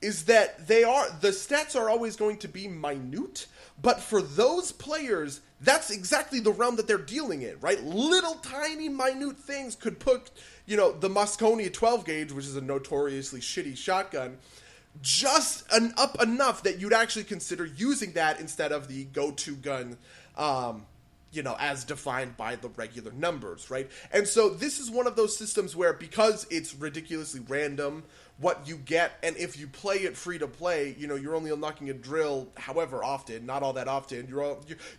is that the stats are always going to be minute, but for those players, that's exactly the realm that they're dealing in, right? Little tiny minute things could put, the Moscone 12 gauge, which is a notoriously shitty shotgun, just up enough that you'd actually consider using that instead of the go-to gun, as defined by the regular numbers, right? And so this is one of those systems where, because it's ridiculously random what you get, and if you play it free to play, you're only unlocking a drill however often, not all that often.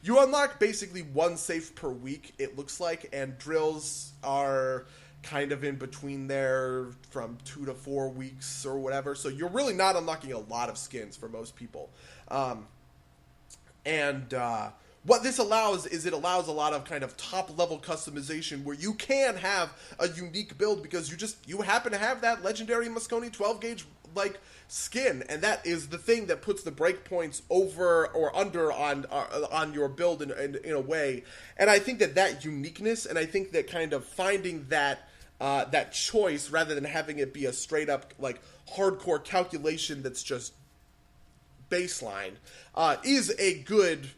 You unlock basically one safe per week, it looks like, and drills are kind of in between there from 2 to 4 weeks or whatever. So you're really not unlocking a lot of skins for most people. What this allows is it allows a lot of kind of top-level customization where you can have a unique build because you happen to have that legendary Moscone 12-gauge like skin, and that is the thing that puts the breakpoints over or under on your build in a way. And I think that uniqueness, and I think that kind of finding that choice rather than having it be a straight up like hardcore calculation that's just baseline is a good.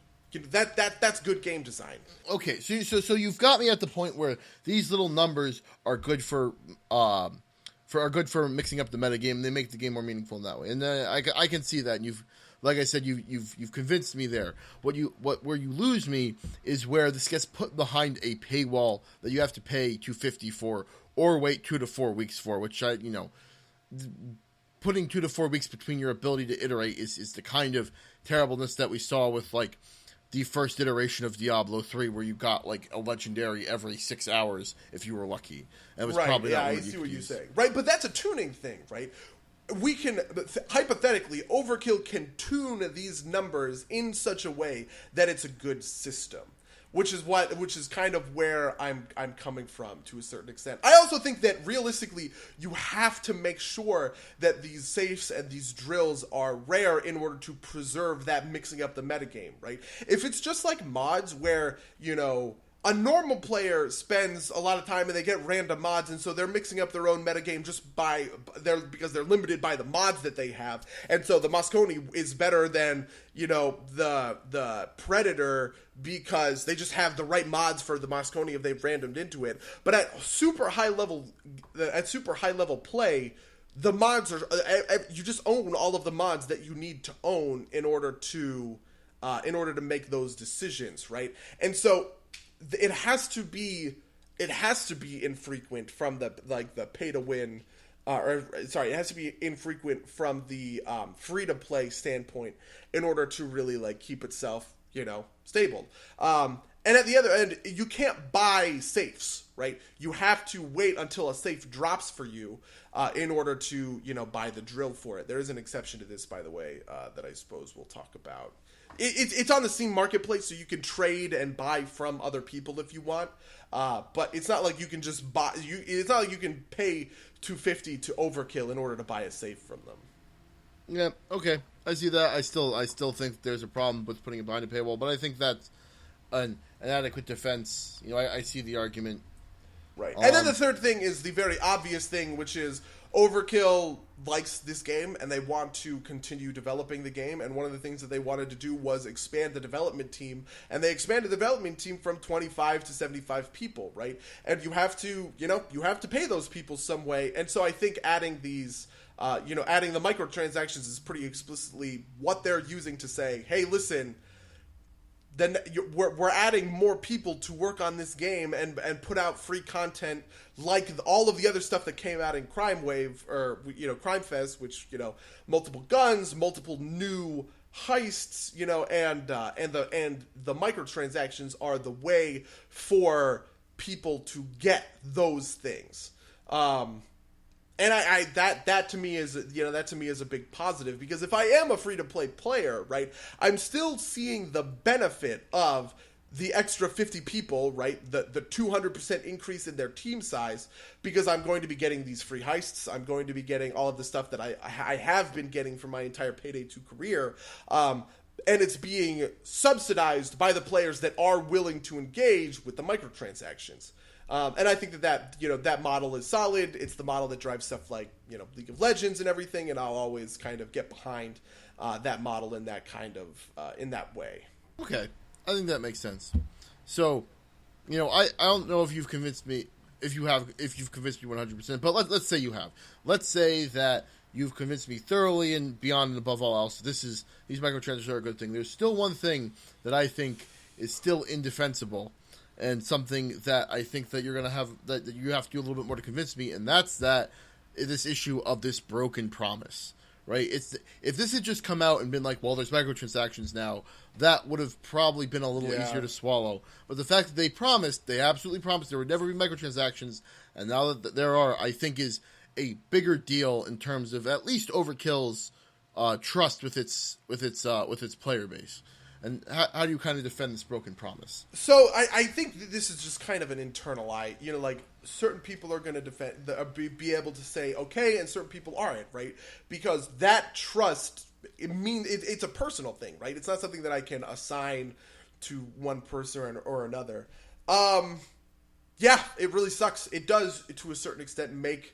That's good game design. Okay, so you've got me at the point where these little numbers are good for mixing up the metagame. They make the game more meaningful in that way, and I can see that. And like I said, you've convinced me there. Where you lose me is where this gets put behind a paywall that you have to pay $250 for, or wait 2 to 4 weeks for. Which putting 2 to 4 weeks between your ability to iterate is the kind of terribleness that we saw with like the first iteration of Diablo 3, where you got like a legendary every 6 hours if you were lucky. And it was probably not I see what you're saying. Right, but that's a tuning thing, right? We can hypothetically, Overkill can tune these numbers in such a way that it's a good system. Which is kind of where I'm coming from to a certain extent. I also think that realistically, you have to make sure that these safes and these drills are rare in order to preserve that mixing up the metagame, right? If it's just like mods where, a normal player spends a lot of time and they get random mods, and so they're mixing up their own metagame because they're limited by the mods that they have, and so the Mosconi is better than the Predator because they just have the right mods for the Mosconi if they've randomed into it. But at super high level play, the mods are you just own all of the mods that you need to own in order to make those decisions, right? And so it has to be infrequent from the pay to win, it has to be infrequent from the free to play standpoint in order to really like keep itself stable. And at the other end, you can't buy safes, right? You have to wait until a safe drops for you in order to buy the drill for it. There is an exception to this, by the way, that I suppose we'll talk about. It's on the Steam Marketplace, so you can trade and buy from other people if you want. But it's not like you can just buy. It's not like you can pay $250 to Overkill in order to buy a safe from them. Yeah. Okay. I see that. I still think there's a problem with putting it behind a paywall, but I think that's an adequate defense. I see the argument. Right. And then the third thing is the very obvious thing, which is Overkill likes this game and they want to continue developing the game, and one of the things that they wanted to do was expand the development team, and they expanded the development team from 25 to 75 people, right? And you have to pay those people some way, and so I think adding these adding the microtransactions is pretty explicitly what they're using to say, hey, listen, then we're adding more people to work on this game and put out free content like all of the other stuff that came out in Crime Wave or Crime Fest, which multiple guns, multiple new heists, and the microtransactions are the way for people to get those things. And that to me is a big positive, because if I am a free to play player, right, I'm still seeing the benefit of the extra 50 people, right, the 200% increase in their team size, because I'm going to be getting these free heists, I'm going to be getting all of the stuff that I have been getting for my entire Payday 2 career, and it's being subsidized by the players that are willing to engage with the microtransactions. And I think that model is solid. It's the model that drives stuff like League of Legends and everything, and I'll always kind of get behind that model in that kind of in that way. Okay, I think that makes sense. So, I don't know if you've convinced me. If you've convinced me 100%, but let's say you have. Let's say that you've convinced me thoroughly and beyond and above all else. These microtransactions are a good thing. There's still one thing that I think is still indefensible, and something that I think that you're going to have, that you have to do a little bit more to convince me, and that's this issue of this broken promise, right? If this had just come out and been like, well, there's microtransactions now, that would have probably been a little easier to swallow. But the fact that they absolutely promised there would never be microtransactions, and now that there are, I think is a bigger deal in terms of at least Overkill's trust with its player base. And how do you kind of defend this broken promise? So I think that this is just kind of an internal lie. Like certain people are going to defend, be able to say okay, and certain people aren't, right? Because that trust, it's a personal thing, right? It's not something that I can assign to one person or another. Yeah, it really sucks. It does, to a certain extent, make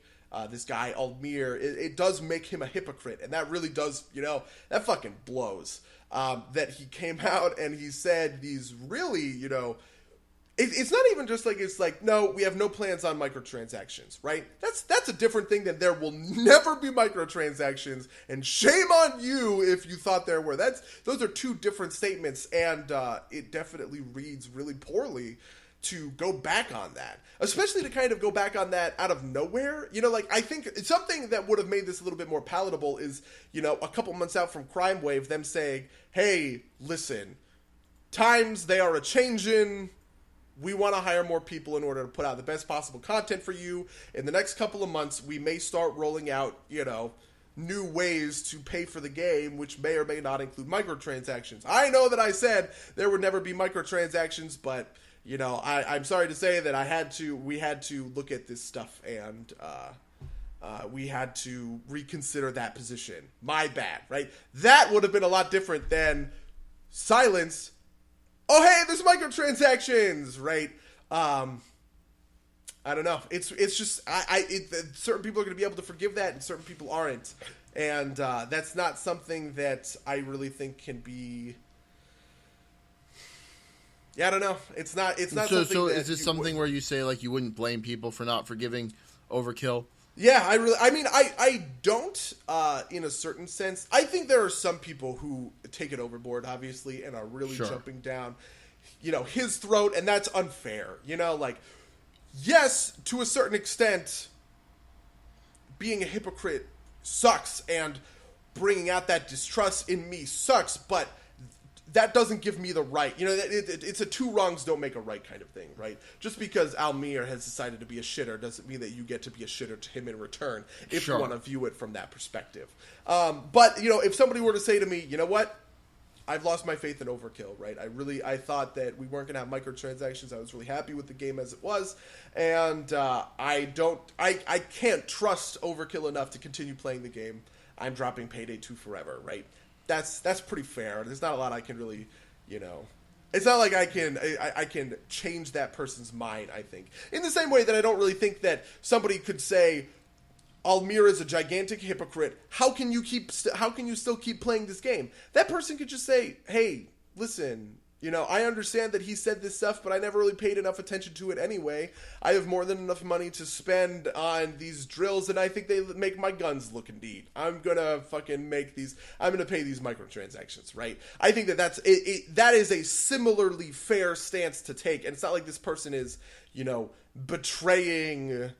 this guy Almir. It does make him a hypocrite, and that really does, that fucking blows. That he came out and he said these really, it's not even just like, it's like, no, we have no plans on microtransactions, right? That's a different thing than there will never be microtransactions, and shame on you if you thought there were. Those are two different statements, and it definitely reads really poorly to go back on that, especially to kind of go back on that out of nowhere. I think something that would have made this a little bit more palatable is, a couple months out from Crime Wave, them saying, hey, listen, times they are a-changin', we want to hire more people in order to put out the best possible content for you. In the next couple of months, we may start rolling out, new ways to pay for the game, which may or may not include microtransactions. I know that I said there would never be microtransactions, but I'm sorry to say that we had to look at this stuff, and we had to reconsider that position. My bad, right? That would have been a lot different than silence. Oh, hey, there's microtransactions, right? I don't know. It's just, certain people are going to be able to forgive that, and certain people aren't. And that's not something that I really think can be... Yeah, I don't know. It's not something. So is this something where you say you wouldn't blame people for not forgiving Overkill? Yeah, I don't. In a certain sense, I think there are some people who take it overboard, obviously, and are really jumping down, his throat, and that's unfair. Yes, to a certain extent, being a hypocrite sucks, and bringing out that distrust in me sucks, but that doesn't give me the right. It's a two wrongs don't make a right kind of thing, right? Just because Almir has decided to be a shitter doesn't mean that you get to be a shitter to him in return, if you want to view it from that perspective. But, if somebody were to say to me, you know what? I've lost my faith in Overkill, right? I thought that we weren't going to have microtransactions. I was really happy with the game as it was. And I can't trust Overkill enough to continue playing the game. I'm dropping Payday 2 forever, right? That's pretty fair. There's not a lot I can really, it's not like I can change that person's mind, I think. In the same way that I don't really think that somebody could say, Almir is a gigantic hypocrite. How can you still keep playing this game? That person could just say, hey, listen, I understand that he said this stuff, but I never really paid enough attention to it anyway. I have more than enough money to spend on these drills, and I think they make my guns look neat. I'm gonna fucking pay these microtransactions, right? I think that that is a similarly fair stance to take, and it's not like this person is, betraying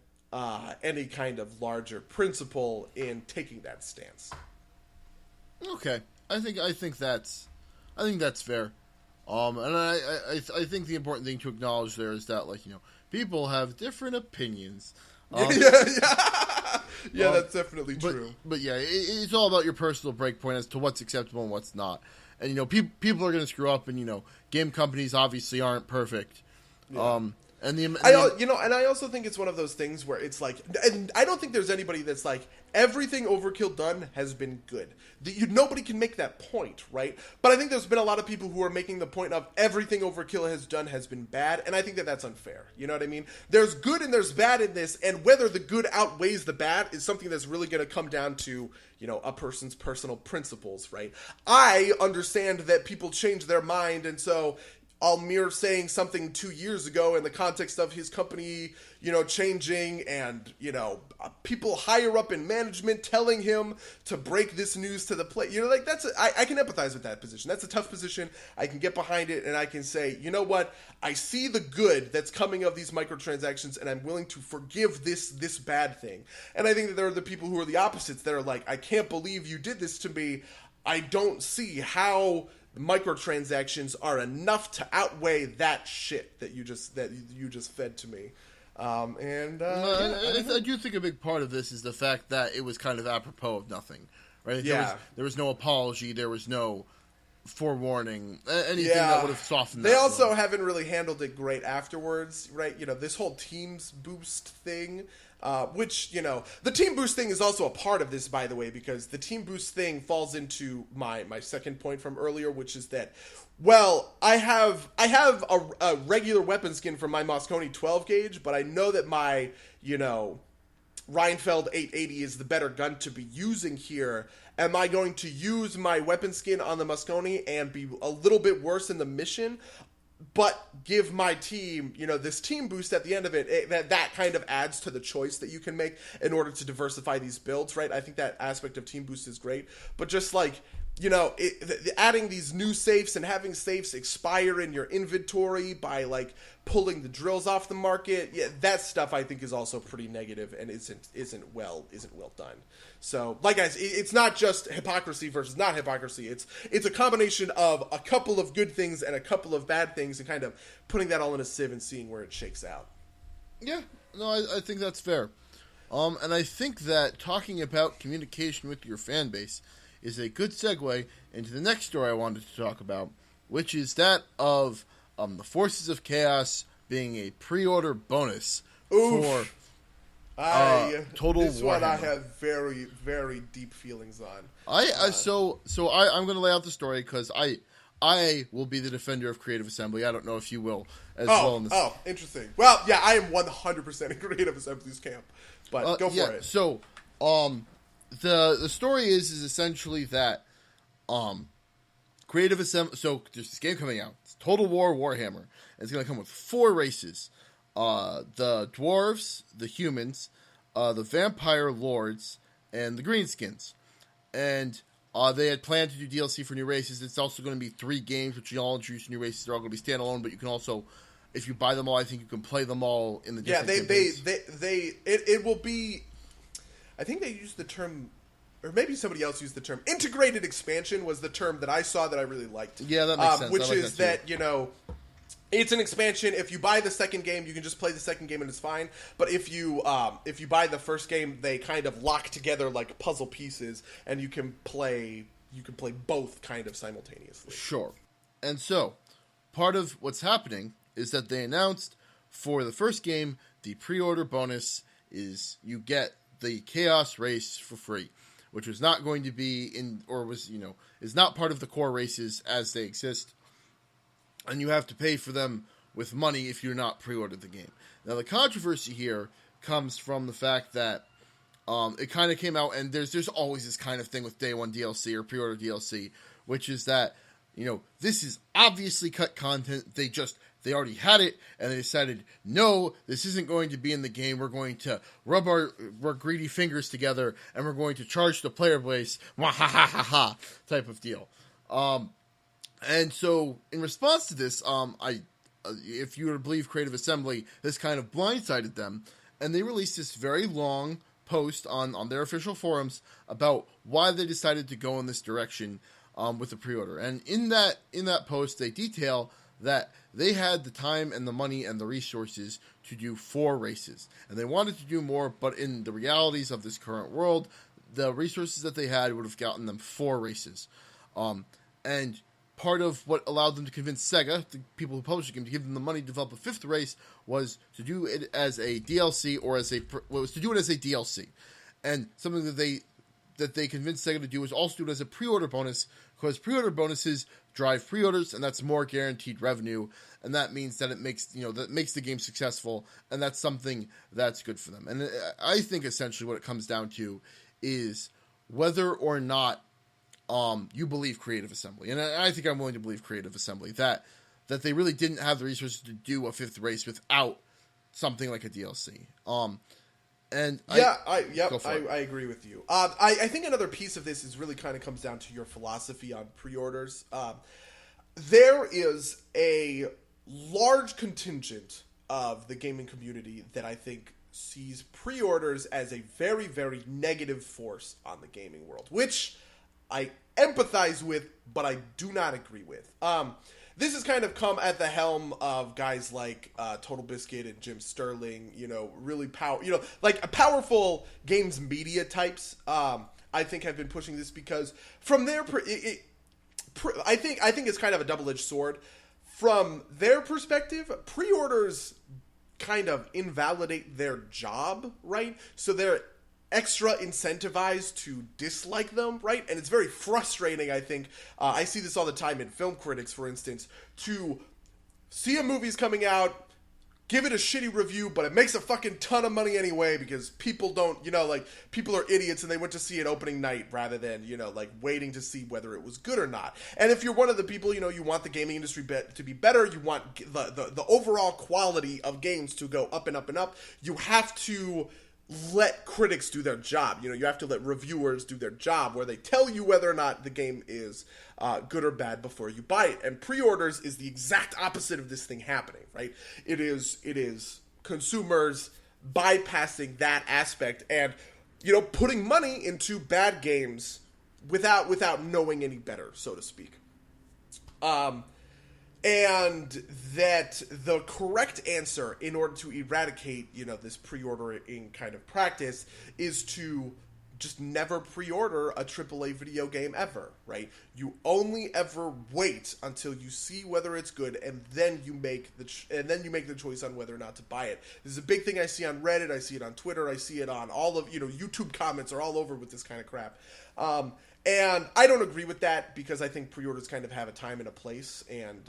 any kind of larger principle in taking that stance. Okay, I think that's fair. And I think the important thing to acknowledge there is that, people have different opinions. Yeah, that's definitely true. But yeah, it's all about your personal breakpoint as to what's acceptable and what's not. And, people are going to screw up, and, game companies obviously aren't perfect. Yeah. I also think it's one of those things where it's like, and I don't think there's anybody that's like, everything Overkill done has been good. Nobody can make that point, right? But I think there's been a lot of people who are making the point of everything Overkill has done has been bad, and I think that that's unfair. You know what I mean? There's good and there's bad in this, and whether the good outweighs the bad is something that's really going to come down to, a person's personal principles, right? I understand that people change their mind, and so Almir saying something 2 years ago in the context of his company, changing, and, people higher up in management telling him to break this news to the plate. I can empathize with that position. That's a tough position. I can get behind it, and I can say, you know what? I see the good that's coming of these microtransactions, and I'm willing to forgive this bad thing. And I think that there are the people who are the opposites that are like, I can't believe you did this to me. I don't see how microtransactions are enough to outweigh that shit that you just fed to me. I do think a big part of this is the fact that it was kind of apropos of nothing, right? Yeah. There was no apology. There was no, forewarning, anything that would have softened. They also haven't really handled it great afterwards, right? This whole teams boost thing. Which, the team boost thing is also a part of this, by the way, because the team boost thing falls into my second point from earlier, which is that, well, I have a regular weapon skin for my Moscone 12 gauge, but I know that my, Rheinfeld 880 is the better gun to be using here. Am I going to use my weapon skin on the Moscone and be a little bit worse in the mission, but give my team, this team boost at the end of it, that kind of adds to the choice that you can make in order to diversify these builds, right? I think that aspect of team boost is great, but just like, adding these new safes and having safes expire in your inventory by like pulling the drills off the market, that stuff I think is also pretty negative and isn't well done. So, like guys, it's not just hypocrisy versus not hypocrisy. It's a combination of a couple of good things and a couple of bad things, and kind of putting that all in a sieve and seeing where it shakes out. Yeah, no, I think that's fair. And I think that talking about communication with your fan base is a good segue into the next story I wanted to talk about, which is that of the Forces of Chaos being a pre-order bonus for Total Warhammer. This one I have very, very deep feelings on. So I'm going to lay out the story because I will be the defender of Creative Assembly. I don't know if you will as well. In this. Oh, interesting. Well, yeah, I am 100% in Creative Assembly's camp, but go for it. So, the story is essentially that Creative Assembly. So there's this game coming out. It's Total War Warhammer. And it's going to come with 4 races: the dwarves, the humans, the vampire lords, and the greenskins. And they had planned to do DLC for new races. It's also going to be 3 games, which you all introduce new races. They're all going to be standalone, but you can also, if you buy them all, I think you can play them all in the different campaigns. It will be. I think they used the term, or maybe somebody else used the term, integrated expansion was the term that I saw that I really liked. Yeah, that makes sense. Which is that, it's an expansion. If you buy the second game, you can just play the second game and it's fine. But if you buy the first game, they kind of lock together like puzzle pieces, and you can play both kind of simultaneously. Sure. And so, part of what's happening is that they announced for the first game, the pre-order bonus is you get the Chaos race for free, which was not going to be is not part of the core races as they exist. And you have to pay for them with money if you're not pre-ordered the game. Now, the controversy here comes from the fact that it kind of came out, and there's always this kind of thing with day one DLC or pre-order DLC, which is that, this is obviously cut content. They already had it, and they decided, no, this isn't going to be in the game. We're going to rub our greedy fingers together, and we're going to charge the player base, ha type of deal. And so, in response to this, if you were to believe Creative Assembly, this kind of blindsided them, and they released this very long post on their official forums about why they decided to go in this direction with the pre-order. And in that post, they detail that they had the time and the money and the resources to do 4 races. And they wanted to do more, but in the realities of this current world, the resources that they had would have gotten them 4 races. And part of what allowed them to convince Sega, the people who published the game, to give them the money to develop a 5th race was to do it as a DLC DLC. And something that they convinced Sega to do was also do it as a pre-order bonus, because pre-order bonuses drive pre-orders, and that's more guaranteed revenue, and that means that it makes the game successful, and that's something that's good for them. And I think essentially what it comes down to is whether or not you believe Creative Assembly, and I think I'm willing to believe Creative Assembly that they really didn't have the resources to do a 5th race without something like a DLC. I agree with you. I think another piece of this is really kind of comes down to your philosophy on pre-orders. There is a large contingent of the gaming community that I think sees pre-orders as a very, very negative force on the gaming world, which I empathize with, but I do not agree with. This has kind of come at the helm of guys like Total Biscuit and Jim Sterling, really powerful games media types. I think have been pushing this because from their I think it's kind of a double-edged sword. From their perspective, pre-orders kind of invalidate their job, right? So they're extra incentivized to dislike them, right? And it's very frustrating, I think. I see this all the time in film critics, for instance, to see a movie's coming out, give it a shitty review, but it makes a fucking ton of money anyway because people don't, people are idiots and they went to see it opening night rather than, waiting to see whether it was good or not. And if you're one of the people, you want the gaming industry to be better, you want the overall quality of games to go up and up and up, you have to let critics do their job. You have to let reviewers do their job where they tell you whether or not the game is good or bad before you buy it. And pre-orders is the exact opposite of this thing happening, right? It is consumers bypassing that aspect and, putting money into bad games without knowing any better, so to speak. And that the correct answer in order to eradicate, this pre-ordering kind of practice is to just never pre-order a AAA video game ever, right? You only ever wait until you see whether it's good, and then you make the choice on whether or not to buy it. This is a big thing I see on Reddit, I see it on Twitter, I see it on all of, YouTube comments are all over with this kind of crap. And I don't agree with that because I think pre-orders kind of have a time and a place, and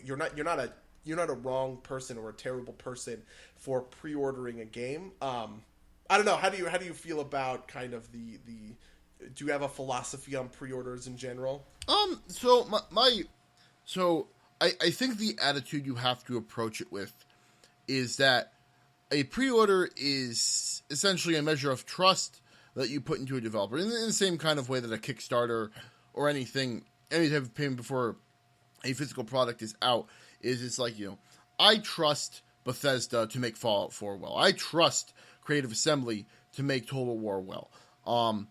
you're not a wrong person or a terrible person for pre-ordering a game. I don't know. How do you feel about kind of the do you have a philosophy on pre-orders in general? So I think the attitude you have to approach it with is that a pre-order is essentially a measure of trust that you put into a developer in the same kind of way that a Kickstarter or any type of payment before a physical product is out is. It's like, I trust Bethesda to make Fallout 4 well. I trust Creative Assembly to make Total War well. And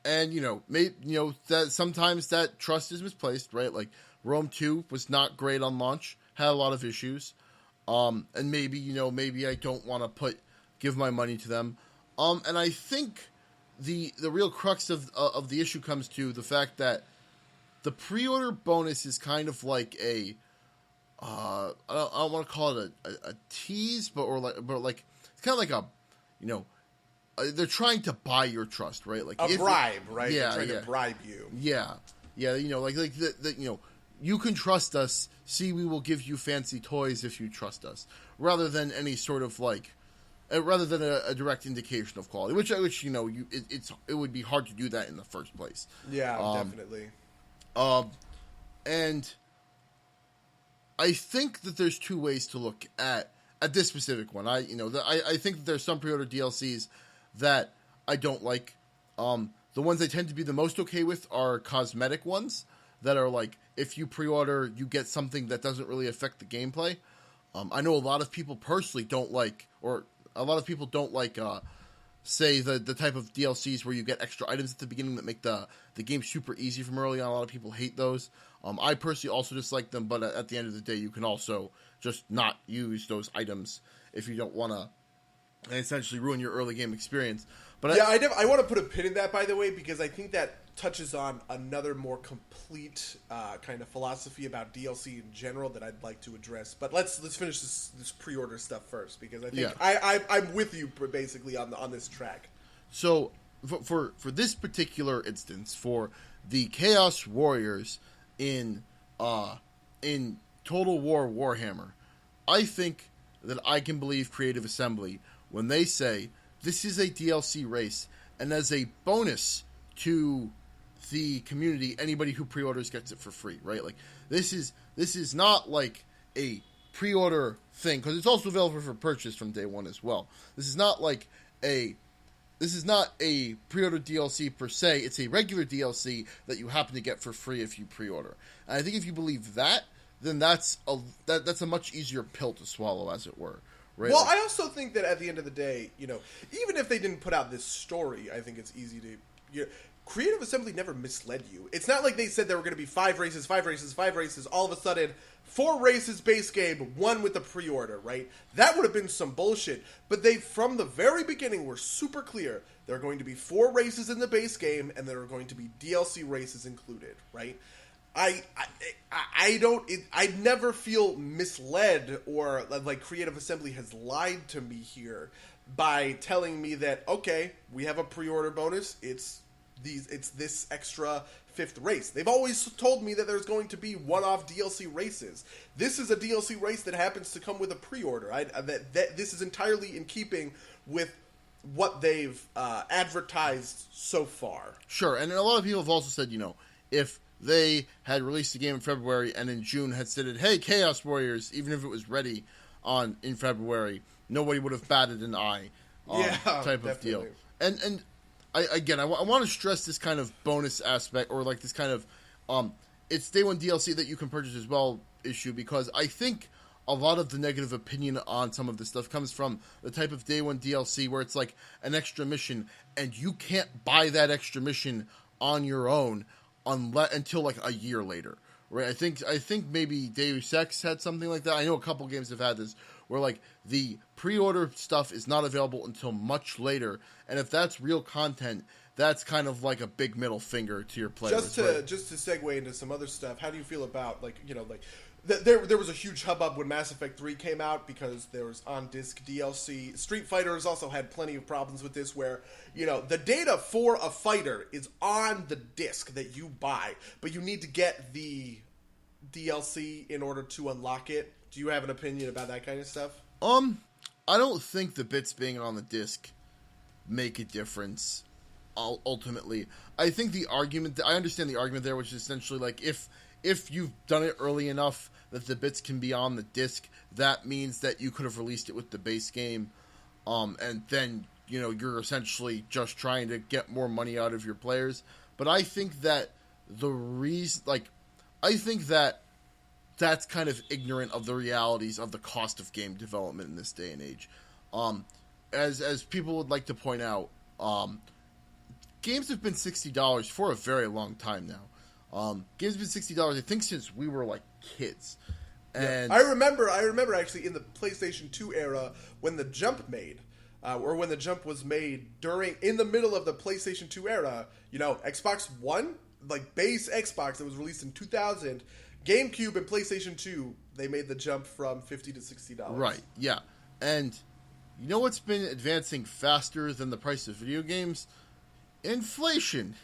that sometimes that trust is misplaced, right? Like Rome 2 was not great on launch, had a lot of issues. And maybe I don't want to give my money to them. And I think the real crux of the issue comes to the fact that the pre-order bonus is kind of like a I don't want to call it a tease, but it's kind of like a they're trying to buy your trust, right? Like a bribe, right? Yeah, they're trying to bribe you. Yeah. You can trust us. See, we will give you fancy toys if you trust us, rather than any sort of rather than a direct indication of quality, which it would be hard to do that in the first place. Yeah, definitely. And I think that there's two ways to look at this specific one. I think that there's some pre-order DLCs that I don't like. The ones I tend to be the most okay with are cosmetic ones that are like, if you pre-order, you get something that doesn't really affect the gameplay. I know a lot of people personally don't like, say the type of DLCs where you get extra items at the beginning that make the game super easy from early on. A lot of people hate those. I personally also dislike them, but at the end of the day, you can also just not use those items if you don't want to essentially ruin your early game experience. But yeah, I want to put a pin in that, by the way, because I think that touches on another more complete kind of philosophy about DLC in general that I'd like to address. But let's finish this pre-order stuff first, because I think I'm with you basically on this track. So for this particular instance, for the Chaos Warriors in Total War Warhammer, I think that I can believe Creative Assembly when they say this is a DLC race, and as a bonus to the community, anybody who pre-orders gets it for free, right? Like this is not like a pre-order thing, because it's also available for purchase from day one as well. This is not a pre-order DLC per se. It's a regular DLC that you happen to get for free if you pre-order. And I think if you believe that, then that's a much easier pill to swallow, as it were. Right? Well, I also think that at the end of the day, even if they didn't put out this story, I think it's easy to... Creative Assembly never misled you. It's not like they said there were going to be 5 races, all of a sudden 4 races base game, 1 with the pre-order, right? That would have been some bullshit. But they, from the very beginning, were super clear. There are going to be 4 races in the base game, and there are going to be DLC races included, right? I never feel misled or like Creative Assembly has lied to me here by telling me that, okay, we have a pre-order bonus. It's this extra fifth race. They've always told me that there's going to be one-off DLC races. This is a DLC race that happens to come with a pre-order. This is entirely in keeping with what they've advertised so far. Sure, and a lot of people have also said, if they had released the game in February and in June had stated, hey, Chaos Warriors, even if it was ready in February, nobody would have batted an eye type of deal. And I want to stress this kind of bonus aspect, or like this kind of it's day one DLC that you can purchase as well issue, because I think a lot of the negative opinion on some of this stuff comes from the type of day one DLC where it's like an extra mission and you can't buy that extra mission on your own until like a year later, right? I think maybe Deus Ex had something like that. I know a couple games have had this where like the pre-order stuff is not available until much later, and if that's real content, that's kind of like a big middle finger to your players. Just to segue into some other stuff, how do you feel about there was a huge hubbub when Mass Effect 3 came out because there was on-disc DLC. Street Fighter has also had plenty of problems with this where, the data for a fighter is on the disc that you buy, but you need to get the DLC in order to unlock it. Do you have an opinion about that kind of stuff? I don't think the bits being on the disc make a difference, ultimately. I think I understand the argument there, which is essentially like if you've done it early enough that the bits can be on the disc, that means that you could have released it with the base game, and then you're essentially just trying to get more money out of your players. But I think that that's kind of ignorant of the realities of the cost of game development in this day and age. As people would like to point out, games have been $60 for a very long time now. Games have been $60, I think, since we were like kids. And I remember actually in the PlayStation 2 era when the Jump was made in the middle of the PlayStation 2 era. Xbox One, like base Xbox that was released in 2000, GameCube and PlayStation 2, they made the jump from $50 to $60. Right. Yeah, and what's been advancing faster than the price of video games? Inflation.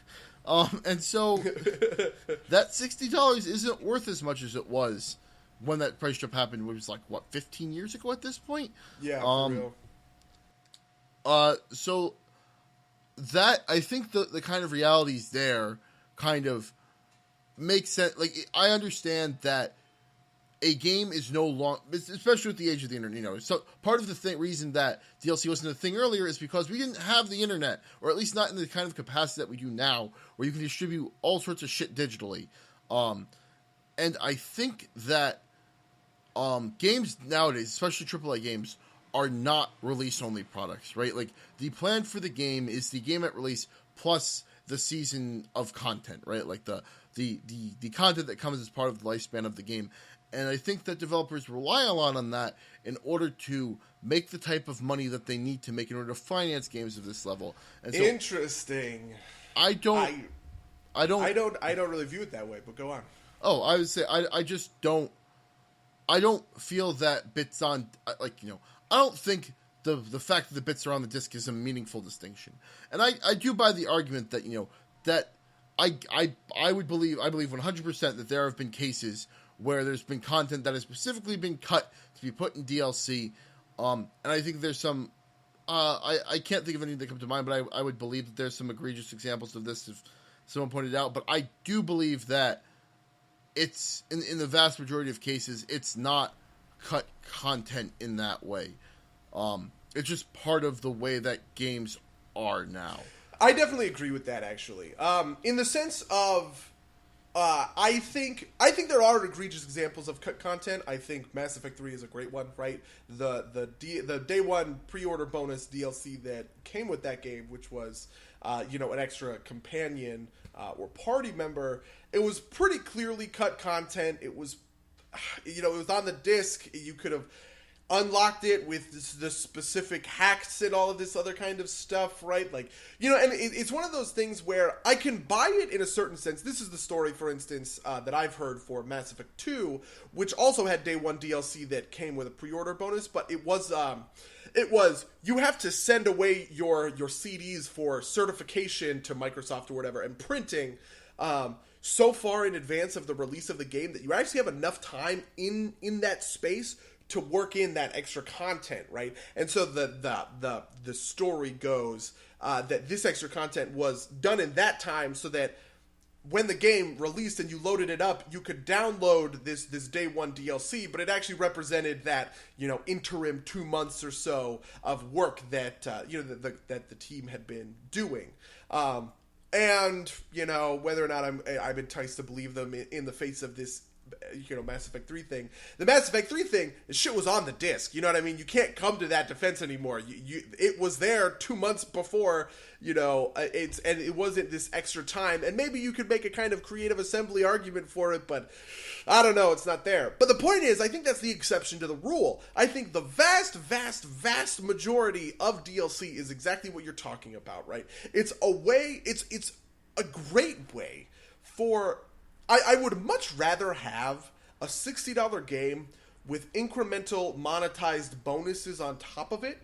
And so that $60 isn't worth as much as it was when that price drop happened, which was like, 15 years ago at this point? Yeah, for real. So that, I think the kind of realities there kind of make sense. Like, I understand that a game is no longer, especially with the age of the internet, so part of the reason that DLC wasn't a thing earlier is because we didn't have the internet, or at least not in the kind of capacity that we do now, where you can distribute all sorts of shit digitally. And I think that games nowadays, especially AAA games, are not release-only products, right? Like, the plan for the game is the game at release plus the season of content, right? Like the content that comes as part of the lifespan of the game. And I think that developers rely a lot on that in order to make the type of money that they need to make in order to finance games of this level. And so interesting. I don't really view it that way, but go on. Oh, I would say I just don't. I don't feel that bits on I don't think the fact that the bits are on the disc is a meaningful distinction. And I do buy the argument that that I believe 100% that there have been cases where there's been content that has specifically been cut to be put in DLC, and I think there's some. I can't think of anything that come to mind, but I would believe that there's some egregious examples of this if someone pointed out. But I do believe that it's in the vast majority of cases, it's not cut content in that way. It's just part of the way that games are now. I definitely agree with that, actually. In the sense of, I think there are egregious examples of cut content. I think Mass Effect 3 is a great one, right? The day one pre-order bonus DLC that came with that game, which was, an extra companion or party member. It was pretty clearly cut content. It was, it was on the disc. You could have. unlocked it with the specific hacks and all of this other kind of stuff, right? Like, and it's one of those things where I can buy it in a certain sense. This is the story, for instance, that I've heard for Mass Effect 2, which also had day one DLC that came with a pre-order bonus, but it was you have to send away your CDs for certification to Microsoft or whatever and printing so far in advance of the release of the game that you actually have enough time in that space to work in that extra content, right? And so the story goes that this extra content was done in that time so that when the game released and you loaded it up, you could download this day one DLC, but it actually represented that, interim 2 months or so of work that, that the team had been doing. And, whether or not I'm enticed to believe them in the face of this, Mass Effect 3 thing. The Mass Effect 3 thing, the shit was on the disc. You know what I mean? You can't come to that defense anymore. It was there 2 months before, and it wasn't this extra time. And maybe you could make a kind of creative assembly argument for it, but I don't know. It's not there. But the point is, I think that's the exception to the rule. I think the vast, vast, vast majority of DLC is exactly what you're talking about, right? It's a way, it's a great way for... I would much rather have a $60 game with incremental monetized bonuses on top of it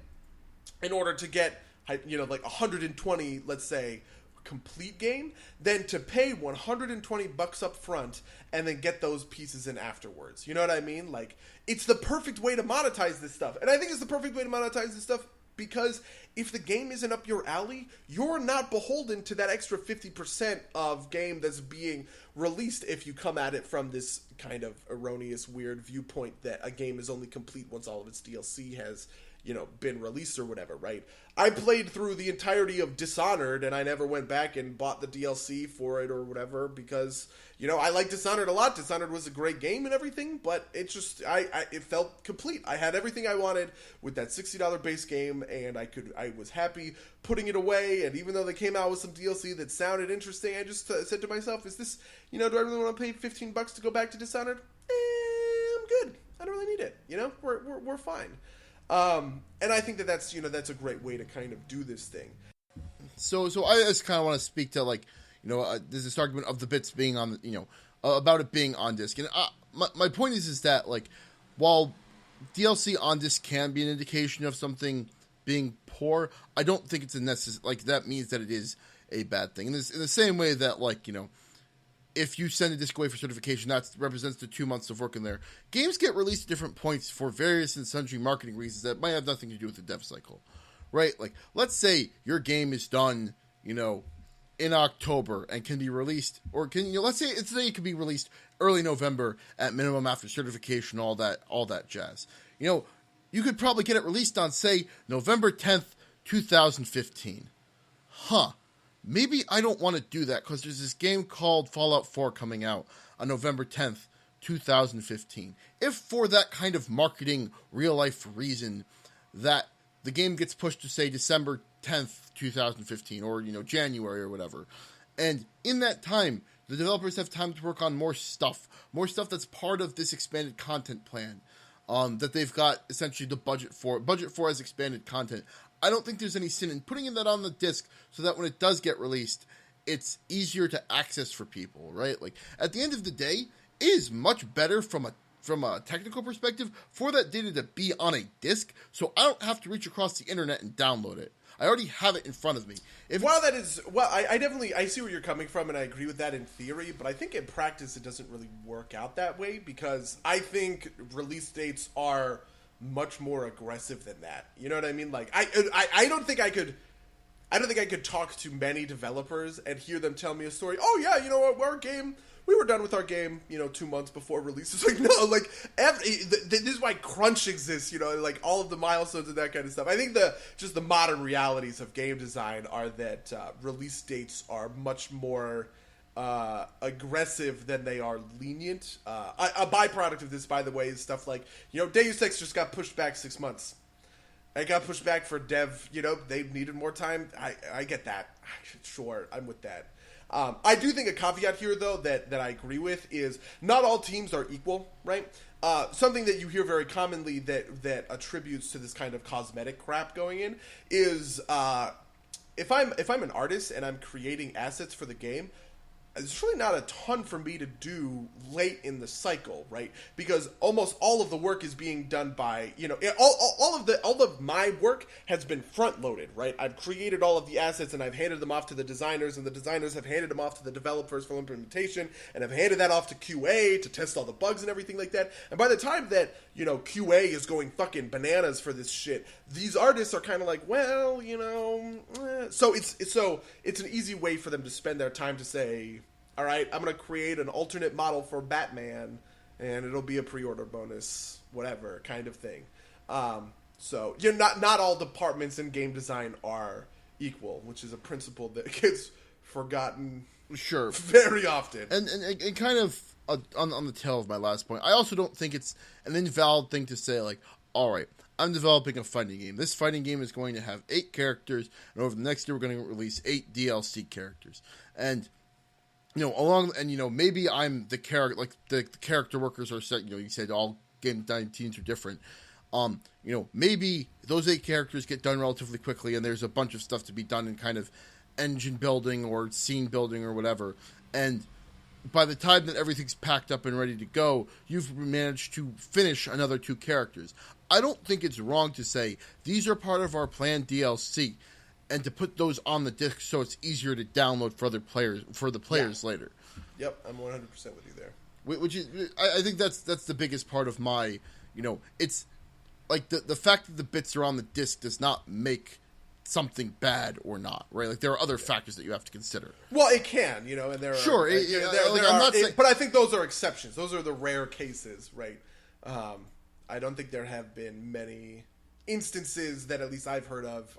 in order to get, like 120, let's say, complete game, than to pay $120 up front and then get those pieces in afterwards. You know what I mean? Like, it's the perfect way to monetize this stuff. And I think it's the perfect way to monetize this stuff because if the game isn't up your alley, you're not beholden to that extra 50% of game that's being released if you come at it from this kind of erroneous, weird viewpoint that a game is only complete once all of its DLC has, been released or whatever, right? I played through the entirety of Dishonored and I never went back and bought the DLC for it or whatever because, I like Dishonored a lot. Dishonored was a great game and everything, but it just, it felt complete. I had everything I wanted with that $60 base game and I was happy putting it away. And even though they came out with some DLC that sounded interesting, I just said to myself, is this, do I really want to pay $15 to go back to Dishonored? I'm good. I don't really need it. We're fine. And I think that's a great way to kind of do this thing. So I just kind of want to speak to there's this argument of the bits being on, about it being on disc. And my point is that while DLC on disc can be an indication of something being poor, I don't think it's a that means that it is a bad thing. In the same way that if you send a disc away for certification, that represents the 2 months of work in there. Games get released at different points for various and sundry marketing reasons that might have nothing to do with the dev cycle, right? Let's say your game is done, in October and can be released, or let's say it can be released early November at minimum after certification, all that jazz. You could probably get it released on, say, November 10th, 2015. Maybe I don't want to do that because there's this game called Fallout 4 coming out on November 10th, 2015. If for that kind of marketing, real-life reason that the game gets pushed to, say, December 10th, 2015, or, January or whatever, and in that time, the developers have time to work on more stuff that's part of this expanded content plan, that they've got essentially the budget for as expanded content. I don't think there's any sin in putting that on the disc so that when it does get released, it's easier to access for people, right? At the end of the day, it is much better from a technical perspective for that data to be on a disc, so I don't have to reach across the internet and download it. I already have it in front of me. I see where you're coming from, and I agree with that in theory, but I think in practice it doesn't really work out that way because I think release dates are much more aggressive than that. You know what I mean? I don't think I could talk to many developers and hear them tell me a story. Oh yeah, we were done with our game, 2 months before release. It's this is why crunch exists, all of the milestones and that kind of stuff. I think the modern realities of game design are that release dates are much more aggressive than they are lenient. A byproduct of this, by the way, is stuff like, Deus Ex just got pushed back 6 months. It got pushed back for dev, they needed more time. I get that. Sure, I'm with that. I do think a caveat here, though, that I agree with is not all teams are equal, right? Something that you hear very commonly that attributes to this kind of cosmetic crap going in is if I'm an artist and I'm creating assets for the game, there's really not a ton for me to do late in the cycle, right? Because almost all of the work is being done by, all of my work has been front loaded, right? I've created all of the assets and I've handed them off to the designers, and the designers have handed them off to the developers for implementation, and I've handed that off to QA to test all the bugs and everything like that. And by the time that, QA is going fucking bananas for this shit, these artists are kind of like, well, So it's an easy way for them to spend their time to say, all right, I'm going to create an alternate model for Batman, and it'll be a pre-order bonus, whatever kind of thing. So not all departments in game design are equal, which is a principle that gets forgotten very often. And kind of on the tail of my last point, I also don't think it's an invalid thing to say, like, all right, I'm developing a fighting game. This fighting game is going to have 8 characters, and over the next year we're going to release 8 DLC characters. And maybe I'm the character, like the character workers are set. You said all game design teams are different. Maybe those 8 characters get done relatively quickly, and there's a bunch of stuff to be done in kind of engine building or scene building or whatever. And by the time that everything's packed up and ready to go, you've managed to finish another 2 characters. I don't think it's wrong to say these are part of our planned DLC, and to put those on the disc so it's easier to download for the players later. Yep, I'm 100% with you there. Which is, I think that's the biggest part of my, it's like the fact that the bits are on the disc does not make something bad or not, right? Like there are other factors that you have to consider. Well, it can, and there are but I think those are exceptions. Those are the rare cases, right? I don't think there have been many instances that at least I've heard of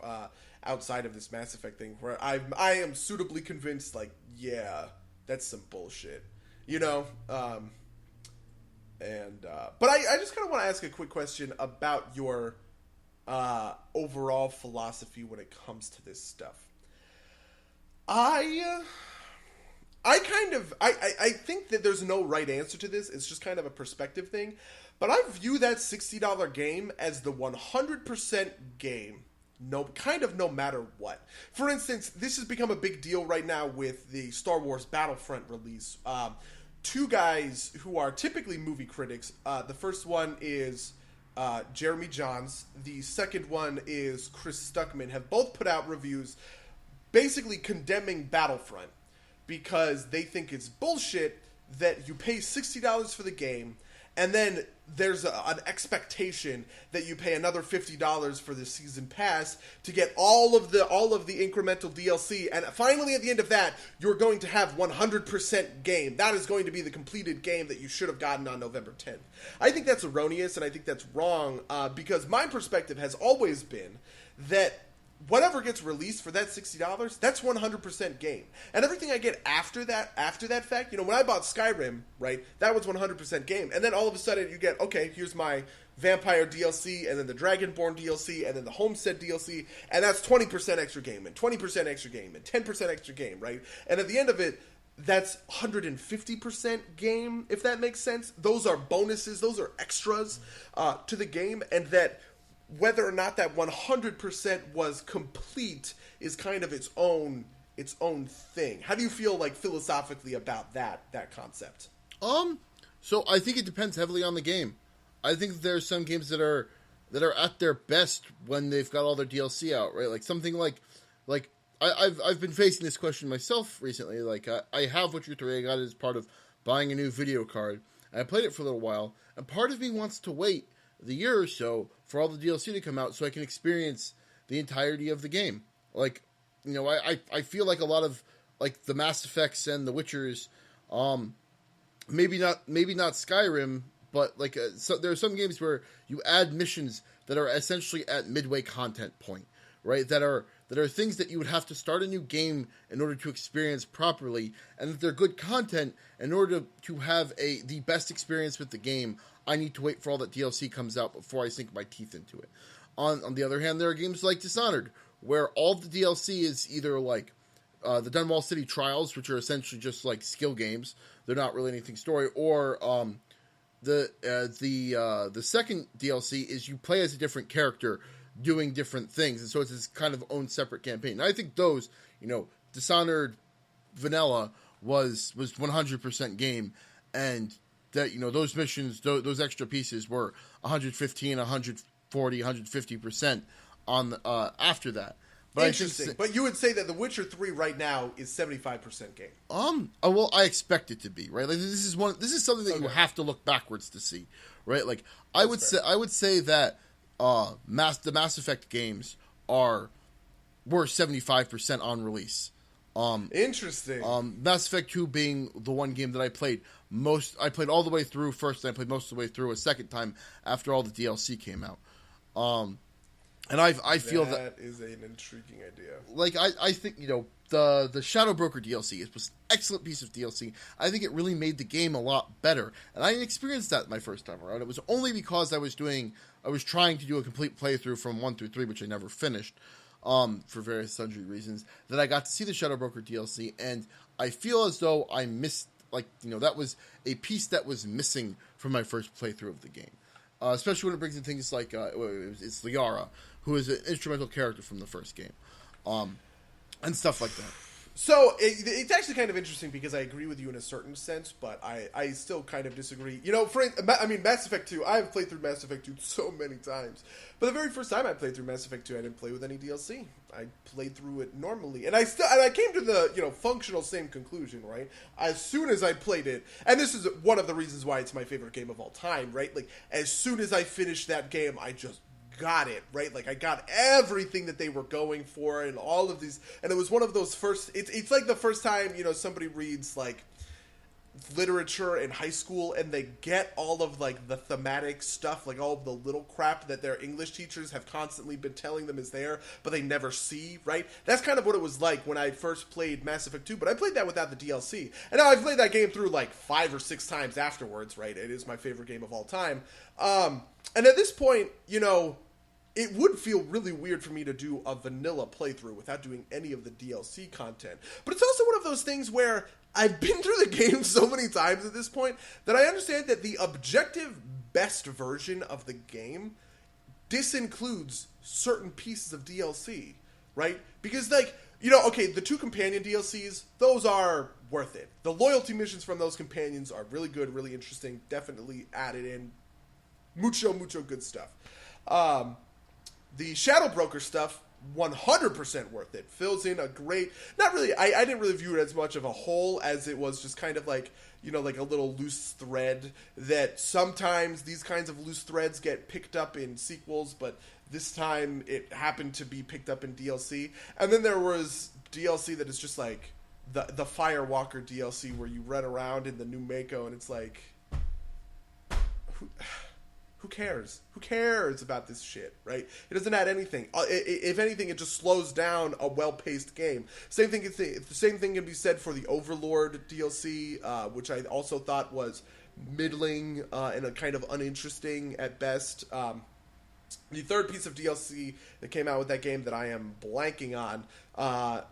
outside of this Mass Effect thing where I am suitably convinced, like, yeah, that's some bullshit, but I just kind of want to ask a quick question about your overall philosophy when it comes to this stuff. I think that there's no right answer to this. It's just kind of a perspective thing. But I view that $60 game as the 100% game, no matter what. For instance, this has become a big deal right now with the Star Wars Battlefront release. 2 guys who are typically movie critics. The first one is Jeremy Johns. The second one is Chris Stuckman. Have both put out reviews basically condemning Battlefront because they think it's bullshit that you pay $60 for the game and then there's an expectation that you pay another $50 for the season pass to get all of the incremental DLC, and finally at the end of that, you're going to have 100% game. That is going to be the completed game that you should have gotten on November 10th. I think that's erroneous, and I think that's wrong, because my perspective has always been that whatever gets released for that $60, that's 100% game. And everything I get after that fact, when I bought Skyrim, right, that was 100% game. And then all of a sudden you get, okay, here's my Vampire DLC, and then the Dragonborn DLC, and then the Homestead DLC, and that's 20% extra game, and 20% extra game, and 10% extra game, right? And at the end of it, that's 150% game, if that makes sense. Those are bonuses, those are extras to the game, and that whether or not that 100% was complete is kind of its own thing. How do you feel like philosophically about that concept? So I think it depends heavily on the game. I think there's some games that are at their best when they've got all their DLC out, right? Like something like I've been facing this question myself recently. Like I have Witcher 3. I got it as part of buying a new video card. I played it for a little while, and part of me wants to wait the year or so for all the DLC to come out so I can experience the entirety of the game. Like, I feel like a lot of like the Mass Effects and the Witchers, maybe not Skyrim, but like so there are some games where you add missions that are essentially at midway content point, right? That are things that you would have to start a new game in order to experience properly, and that they're good content in order to have the best experience with the game. I need to wait for all that DLC comes out before I sink my teeth into it. On the other hand, there are games like Dishonored, where all the DLC is either like the Dunwall City Trials, which are essentially just like skill games. They're not really anything story. Or the second DLC is you play as a different character doing different things, and so it's this kind of own separate campaign. And I think those, Dishonored Vanilla was 100% game, and that those missions, those extra pieces were 115, 140, 150% on after that. But interesting. But you would say that The Witcher 3 right now is 75% game. Well, I expect it to be, right? Like this is something that you have to look backwards to see, right? Like I would say that the Mass Effect games were 75% on release. Interesting. Mass Effect 2 being the one game that I played all the way through first, and I played most of the way through a second time after all the DLC came out. And I feel that is an intriguing idea. Like I think the Shadow Broker DLC was an excellent piece of DLC. I think it really made the game a lot better, and I experienced that my first time around. It was only because I was trying to do a complete playthrough from 1 through 3, which I never finished. For various sundry reasons, that I got to see the Shadow Broker DLC, and I feel as though I missed, that was a piece that was missing from my first playthrough of the game. Especially when it brings in things like, it's Liara, who is an instrumental character from the first game, and stuff like that. So, it's actually kind of interesting because I agree with you in a certain sense, but I still kind of disagree. Mass Effect 2, I've played through Mass Effect 2 so many times. But the very first time I played through Mass Effect 2, I didn't play with any DLC. I played through it normally. And I came to the, functional same conclusion, right? As soon as I played it, and this is one of the reasons why it's my favorite game of all time, right? Like, as soon as I finished that game, I just got it, right? Like I got everything that they were going for and all of these, and it was one of those first, it's like the first time, somebody reads like literature in high school and they get all of like the thematic stuff, like all of the little crap that their English teachers have constantly been telling them is there, but they never see, right? That's kind of what it was like when I first played Mass Effect 2, but I played that without the DLC. And now I've played that game through like 5 or 6 times afterwards, right? It is my favorite game of all time. And at this point, it would feel really weird for me to do a vanilla playthrough without doing any of the DLC content. But it's also one of those things where I've been through the game so many times at this point that I understand that the objective best version of the game disincludes certain pieces of DLC, right? Because, the 2 companion DLCs, those are worth it. The loyalty missions from those companions are really good, really interesting, definitely added in. Mucho good stuff. The Shadow Broker stuff, 100% worth it. Fills in a great... Not really... I didn't really view it as much of a whole as it was just kind of like, like a little loose thread that sometimes these kinds of loose threads get picked up in sequels, but this time it happened to be picked up in DLC. And then there was DLC that is just like the Firewalker DLC where you run around in the New Mako and it's like... Who cares? Who cares about this shit, right? It doesn't add anything. If anything, it just slows down a well-paced game. Same thing can be said for the Overlord DLC, which I also thought was middling and a kind of uninteresting at best. The third piece of DLC that came out with that game that I am blanking on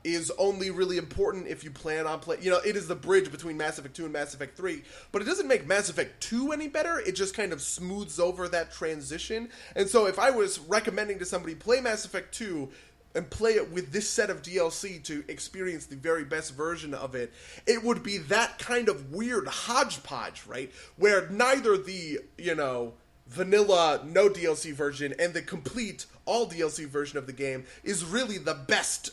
is only really important if you plan on playing. It is the bridge between Mass Effect 2 and Mass Effect 3, but it doesn't make Mass Effect 2 any better. It just kind of smooths over that transition. And so if I was recommending to somebody play Mass Effect 2 and play it with this set of DLC to experience the very best version of it, it would be that kind of weird hodgepodge, right? Where neither the, vanilla no DLC version and the complete all DLC version of the game is really the best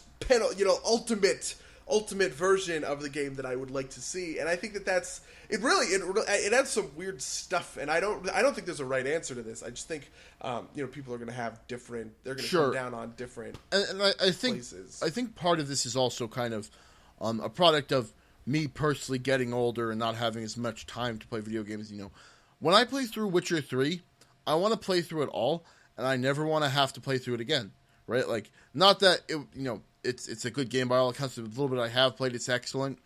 ultimate version of the game that I would like to see. And I think that's it adds some weird stuff, and I don't think there's a right answer to this. I just think people are going to have different, they're going to come down on different and I think places. I think part of this is also kind of a product of me personally getting older and not having as much time to play video games. When I play through Witcher 3, I want to play through it all, and I never want to have to play through it again, right? Like, not that it's a good game by all accounts. The little bit I have played, it's excellent.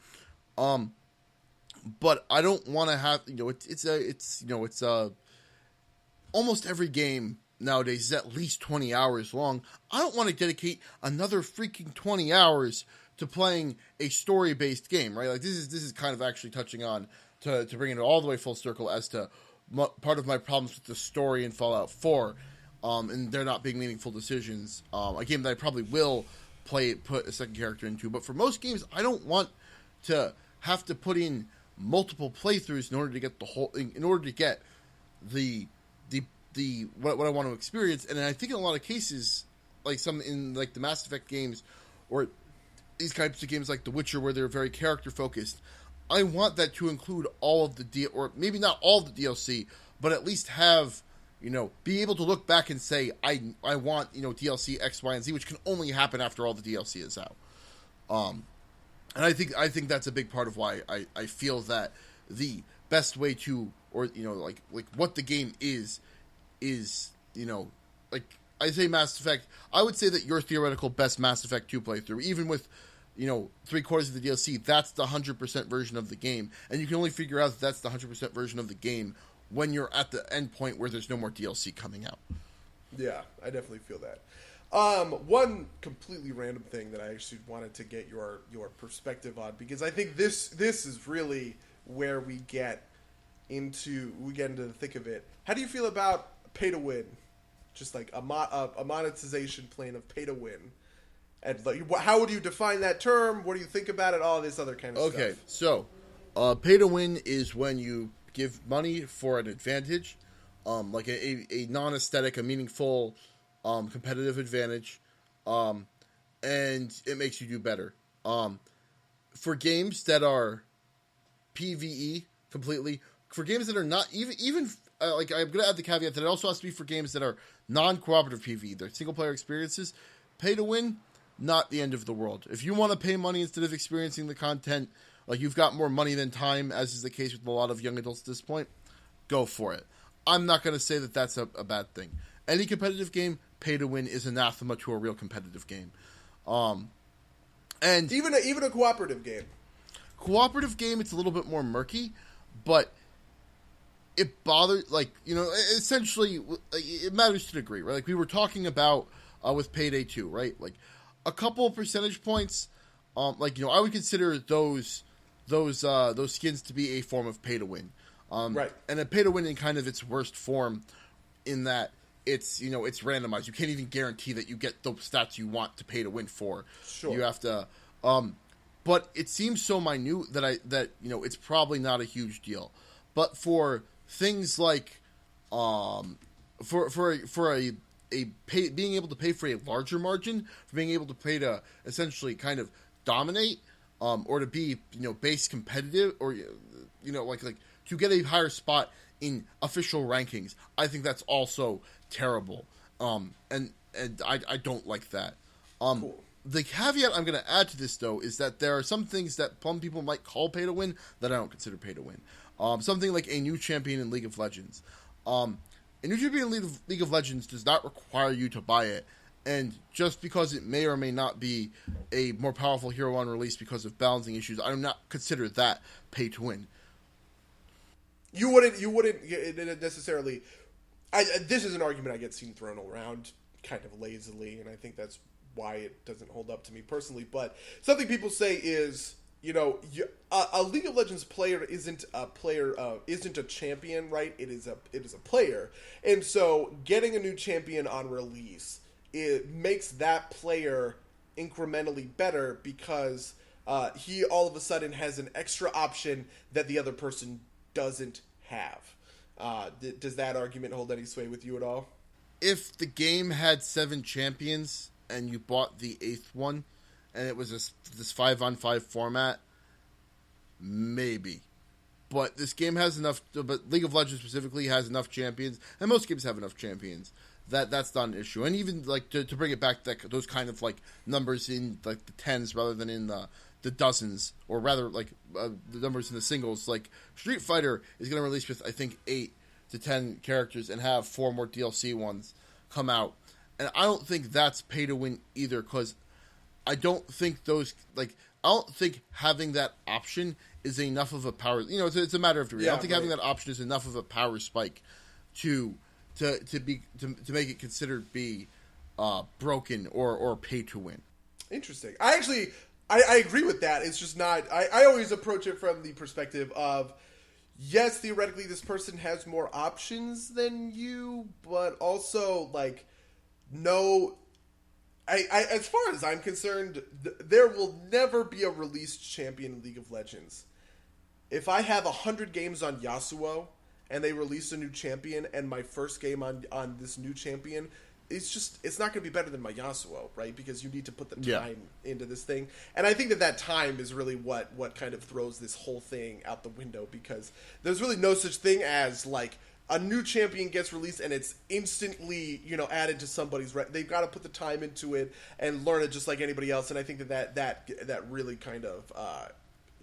But I don't want to have it's almost every game nowadays is at least 20 hours long. I don't want to dedicate another freaking 20 hours to playing a story based game, right? Like this is kind of actually touching on to bring it all the way full circle as to part of my problems with the story in Fallout 4, and there not being meaningful decisions. A game that I probably will put a second character into, but for most games, I don't want to have to put in multiple playthroughs in order to get the what I want to experience. And I think in a lot of cases, like some in like the Mass Effect games or these types of games like The Witcher, where they're very character focused, I want that to include all of the or maybe not all of the DLC, but at least have, be able to look back and say, I want, DLC X, Y, and Z, which can only happen after all the DLC is out. And I think that's a big part of why I feel that the best way to, or, like what the game is, like I say Mass Effect, I would say that your theoretical best Mass Effect 2 playthrough, even with, 3/4 of the DLC, that's the 100% version of the game. And you can only figure out that that's the 100% version of the game when you're at the end point where there's no more DLC coming out. Yeah, I definitely feel that. One completely random thing that I actually wanted to get your perspective on, because I think this is really where we get into the thick of it. How do you feel about pay to win? Just like a monetization plan of pay to win. And like, how would you define that term? What do you think about it? All this other kind of stuff. Okay, so pay to win is when you give money for an advantage, like a non-aesthetic, a meaningful, competitive advantage, and it makes you do better. For games that are PvE completely, for games that are not even like, I'm going to add the caveat that it also has to be for games that are non-cooperative PvE. They're single-player experiences. Pay to win, not the end of the world. If you want to pay money instead of experiencing the content, like you've got more money than time, as is the case with a lot of young adults at this point, go for it. I'm not going to say that that's a bad thing. Any competitive game, pay to win is anathema to a real competitive game. And even a cooperative game. Cooperative game, it's a little bit more murky, but it bothers, like, essentially, it matters to a degree, right? Like we were talking about with Payday 2, right? Like a couple percentage points, I would consider those skins to be a form of pay to win. Right. And a pay to win in kind of its worst form, in that it's randomized. You can't even guarantee that you get the stats you want to pay to win for. Sure. You have to, but it seems so minute that it's probably not a huge deal. But for things like, for being able to pay for a larger margin, for being able to pay to essentially kind of dominate, or to be base competitive, or like to get a higher spot in official rankings, I think that's also terrible. And I don't like that. Cool. The caveat I'm going to add to this, though, is that there are some things that some people might call pay to win that I don't consider pay to win. Something like a new champion in League of Legends. A new champion in League of Legends does not require you to buy it, and just because it may or may not be a more powerful hero on release because of balancing issues, I do not consider that pay to win. You wouldn't necessarily. This is an argument I get seen thrown around kind of lazily, and I think that's why it doesn't hold up to me personally. But something people say is, a League of Legends player isn't a champion, right? It is a player, and so getting a new champion on release, it makes that player incrementally better because he all of a sudden has an extra option that the other person doesn't have. Does that argument hold any sway with you at all? If the game had 7 champions and you bought the 8th one, and it was this 5-on-5 format, maybe. But this game has enough. But League of Legends specifically has enough champions, and most games have enough champions. That's not an issue. And even like to bring it back, those kind of like numbers in like the tens rather than in the dozens, or rather like the numbers in the singles. Like Street Fighter is going to release with I think 8 to 10 characters and have 4 more DLC ones come out, and I don't think that's pay to win either, because I don't think I don't think having that option is enough of a power. It's a matter of degree. Yeah, I don't think having that option is enough of a power spike to make it considered be broken or pay to win. Interesting. I actually I agree with that. It's just not. I always approach it from the perspective of, yes, theoretically, this person has more options than you, but also, like, no. As far as I'm concerned, there will never be a released champion in League of Legends. If I have 100 games on Yasuo and they release a new champion, and my first game on this new champion, it's not going to be better than my Yasuo, right? Because you need to put the time into this thing. And I think that time is really what kind of throws this whole thing out the window, because there's really no such thing as, like, a new champion gets released and it's instantly, added to somebody's. They've got to put the time into it and learn it just like anybody else. And I think that really kind of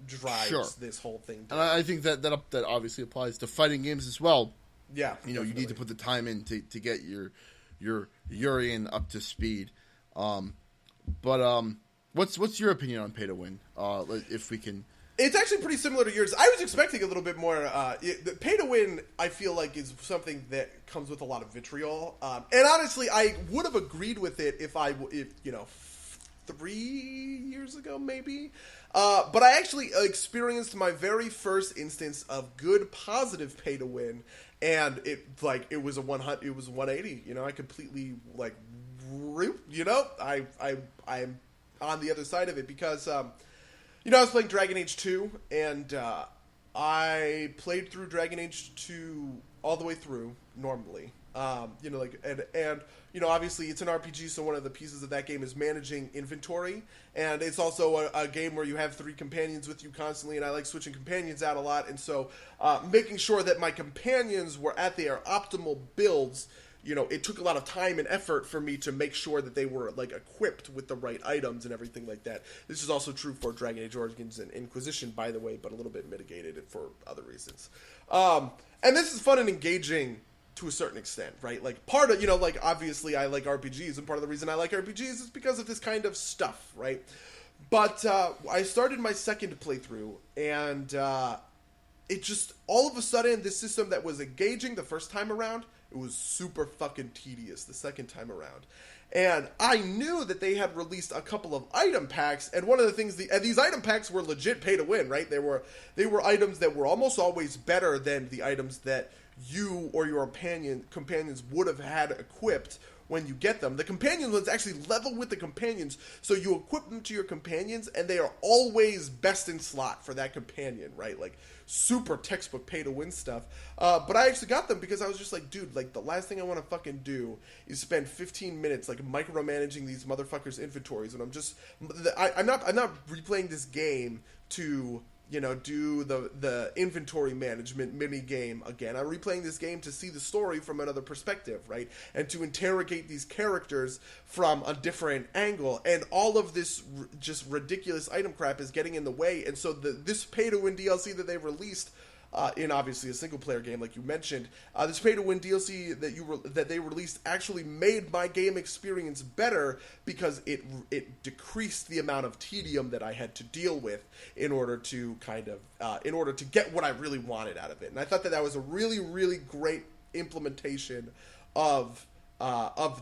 drives this whole thing down. And I think that obviously applies to fighting games as well. Yeah, you need to put the time in to get your Urian up to speed. But what's your opinion on pay to win? If we can. It's actually pretty similar to yours. I was expecting a little bit more. The pay to win, I feel like, is something that comes with a lot of vitriol. And honestly, I would have agreed with it if 3 years ago, maybe. But I actually experienced my very first instance of good, positive pay to win, and it was a 100. It was 180. I completely I'm on the other side of it because. I was playing Dragon Age 2, and I played through Dragon Age 2 all the way through, normally. Obviously it's an RPG, so one of the pieces of that game is managing inventory, and it's also a game where you have 3 companions with you constantly, and I like switching companions out a lot, and so making sure that my companions were at their optimal builds, it took a lot of time and effort for me to make sure that they were, like, equipped with the right items and everything like that. This is also true for Dragon Age Origins and Inquisition, by the way, but a little bit mitigated for other reasons. And this is fun and engaging to a certain extent, right? Like, part of, obviously I like RPGs, and part of the reason I like RPGs is because of this kind of stuff, right? But I started my second playthrough, and it just, all of a sudden, this system that was engaging the first time around, it was super fucking tedious the second time around. And I knew that they had released a couple of item packs, and one of the things, and these item packs were legit pay to win, right? They were items that were almost always better than the items that you or your companions would have had equipped when you get them. The companion ones actually level with the companions, so you equip them to your companions, and they are always best in slot for that companion, right? Like, super textbook pay-to-win stuff. But I actually got them because I was just like, dude, like, the last thing I want to fucking do is spend 15 minutes, like, micromanaging these motherfuckers' inventories, when I'm not replaying this game to... do the inventory management mini game again. I'm replaying this game to see the story from another perspective, right? And to interrogate these characters from a different angle. And all of this just ridiculous item crap is getting in the way. And so this pay-to-win DLC that they released in obviously a single-player game, like you mentioned, this pay-to-win DLC that they released actually made my game experience better because it decreased the amount of tedium that I had to deal with in order to get what I really wanted out of it. And I thought that was a really, really great implementation of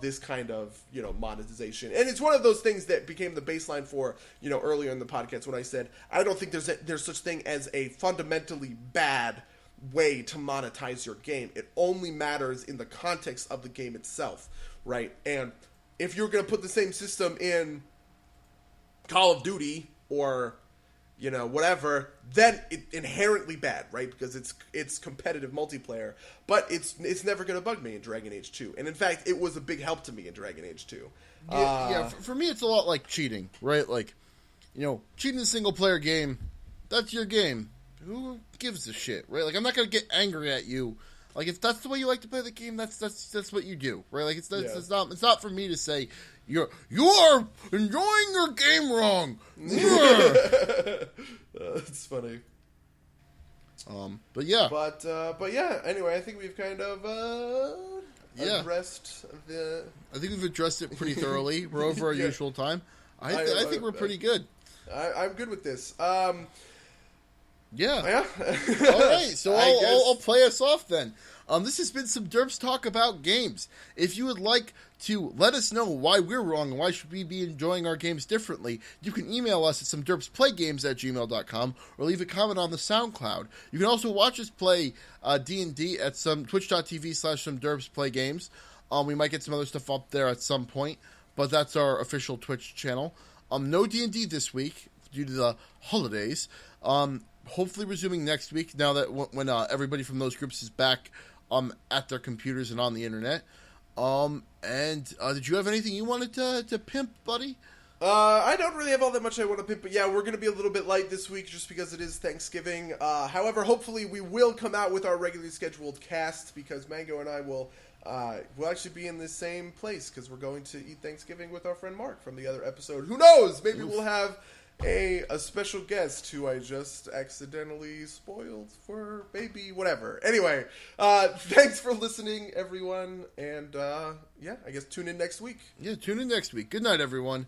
this kind of, monetization. And it's one of those things that became the baseline for, earlier in the podcast when I said, I don't think there's such thing as a fundamentally bad way to monetize your game. It only matters in the context of the game itself, right? And if you're going to put the same system in Call of Duty or... whatever, then it's inherently bad, right? Because it's competitive multiplayer. But it's never going to bug me in Dragon Age 2. And in fact, it was a big help to me in Dragon Age 2. For me, it's a lot like cheating, right? Like, cheating a single-player game, that's your game. Who gives a shit, right? Like, I'm not going to get angry at you. Like, if that's the way you like to play the game, that's what you do, right? Like, it's not for me to say, you are enjoying your game wrong. That's funny. But yeah. But yeah. Anyway, I think we've kind of addressed the. I think we've addressed it pretty thoroughly. We're over our usual time. I think we're pretty good. I'm good with this. Yeah. Yeah. All right. So I'll play us off then. This has been some Derps Talk about games. If you would like to let us know why we're wrong and why should we be enjoying our games differently, you can email us at somederpsplaygames@gmail.com or leave a comment on the SoundCloud. You can also watch us play D&D at some twitch.tv/somederpsplaygames. We might get some other stuff up there at some point, but that's our official Twitch channel. No D&D this week due to the holidays. Hopefully resuming next week now that when everybody from those groups is back at their computers and on the internet. Did you have anything you wanted to pimp, buddy? I don't really have all that much I want to pimp, but yeah, we're going to be a little bit light this week just because it is Thanksgiving. However, hopefully we will come out with our regularly scheduled cast because Mango and I will we'll actually be in the same place because we're going to eat Thanksgiving with our friend Mark from the other episode. Who knows? Maybe we'll have a special guest who I just accidentally spoiled for maybe whatever. Anyway, thanks for listening, everyone, and I guess tune in next week. Yeah, tune in next week. Good night, everyone.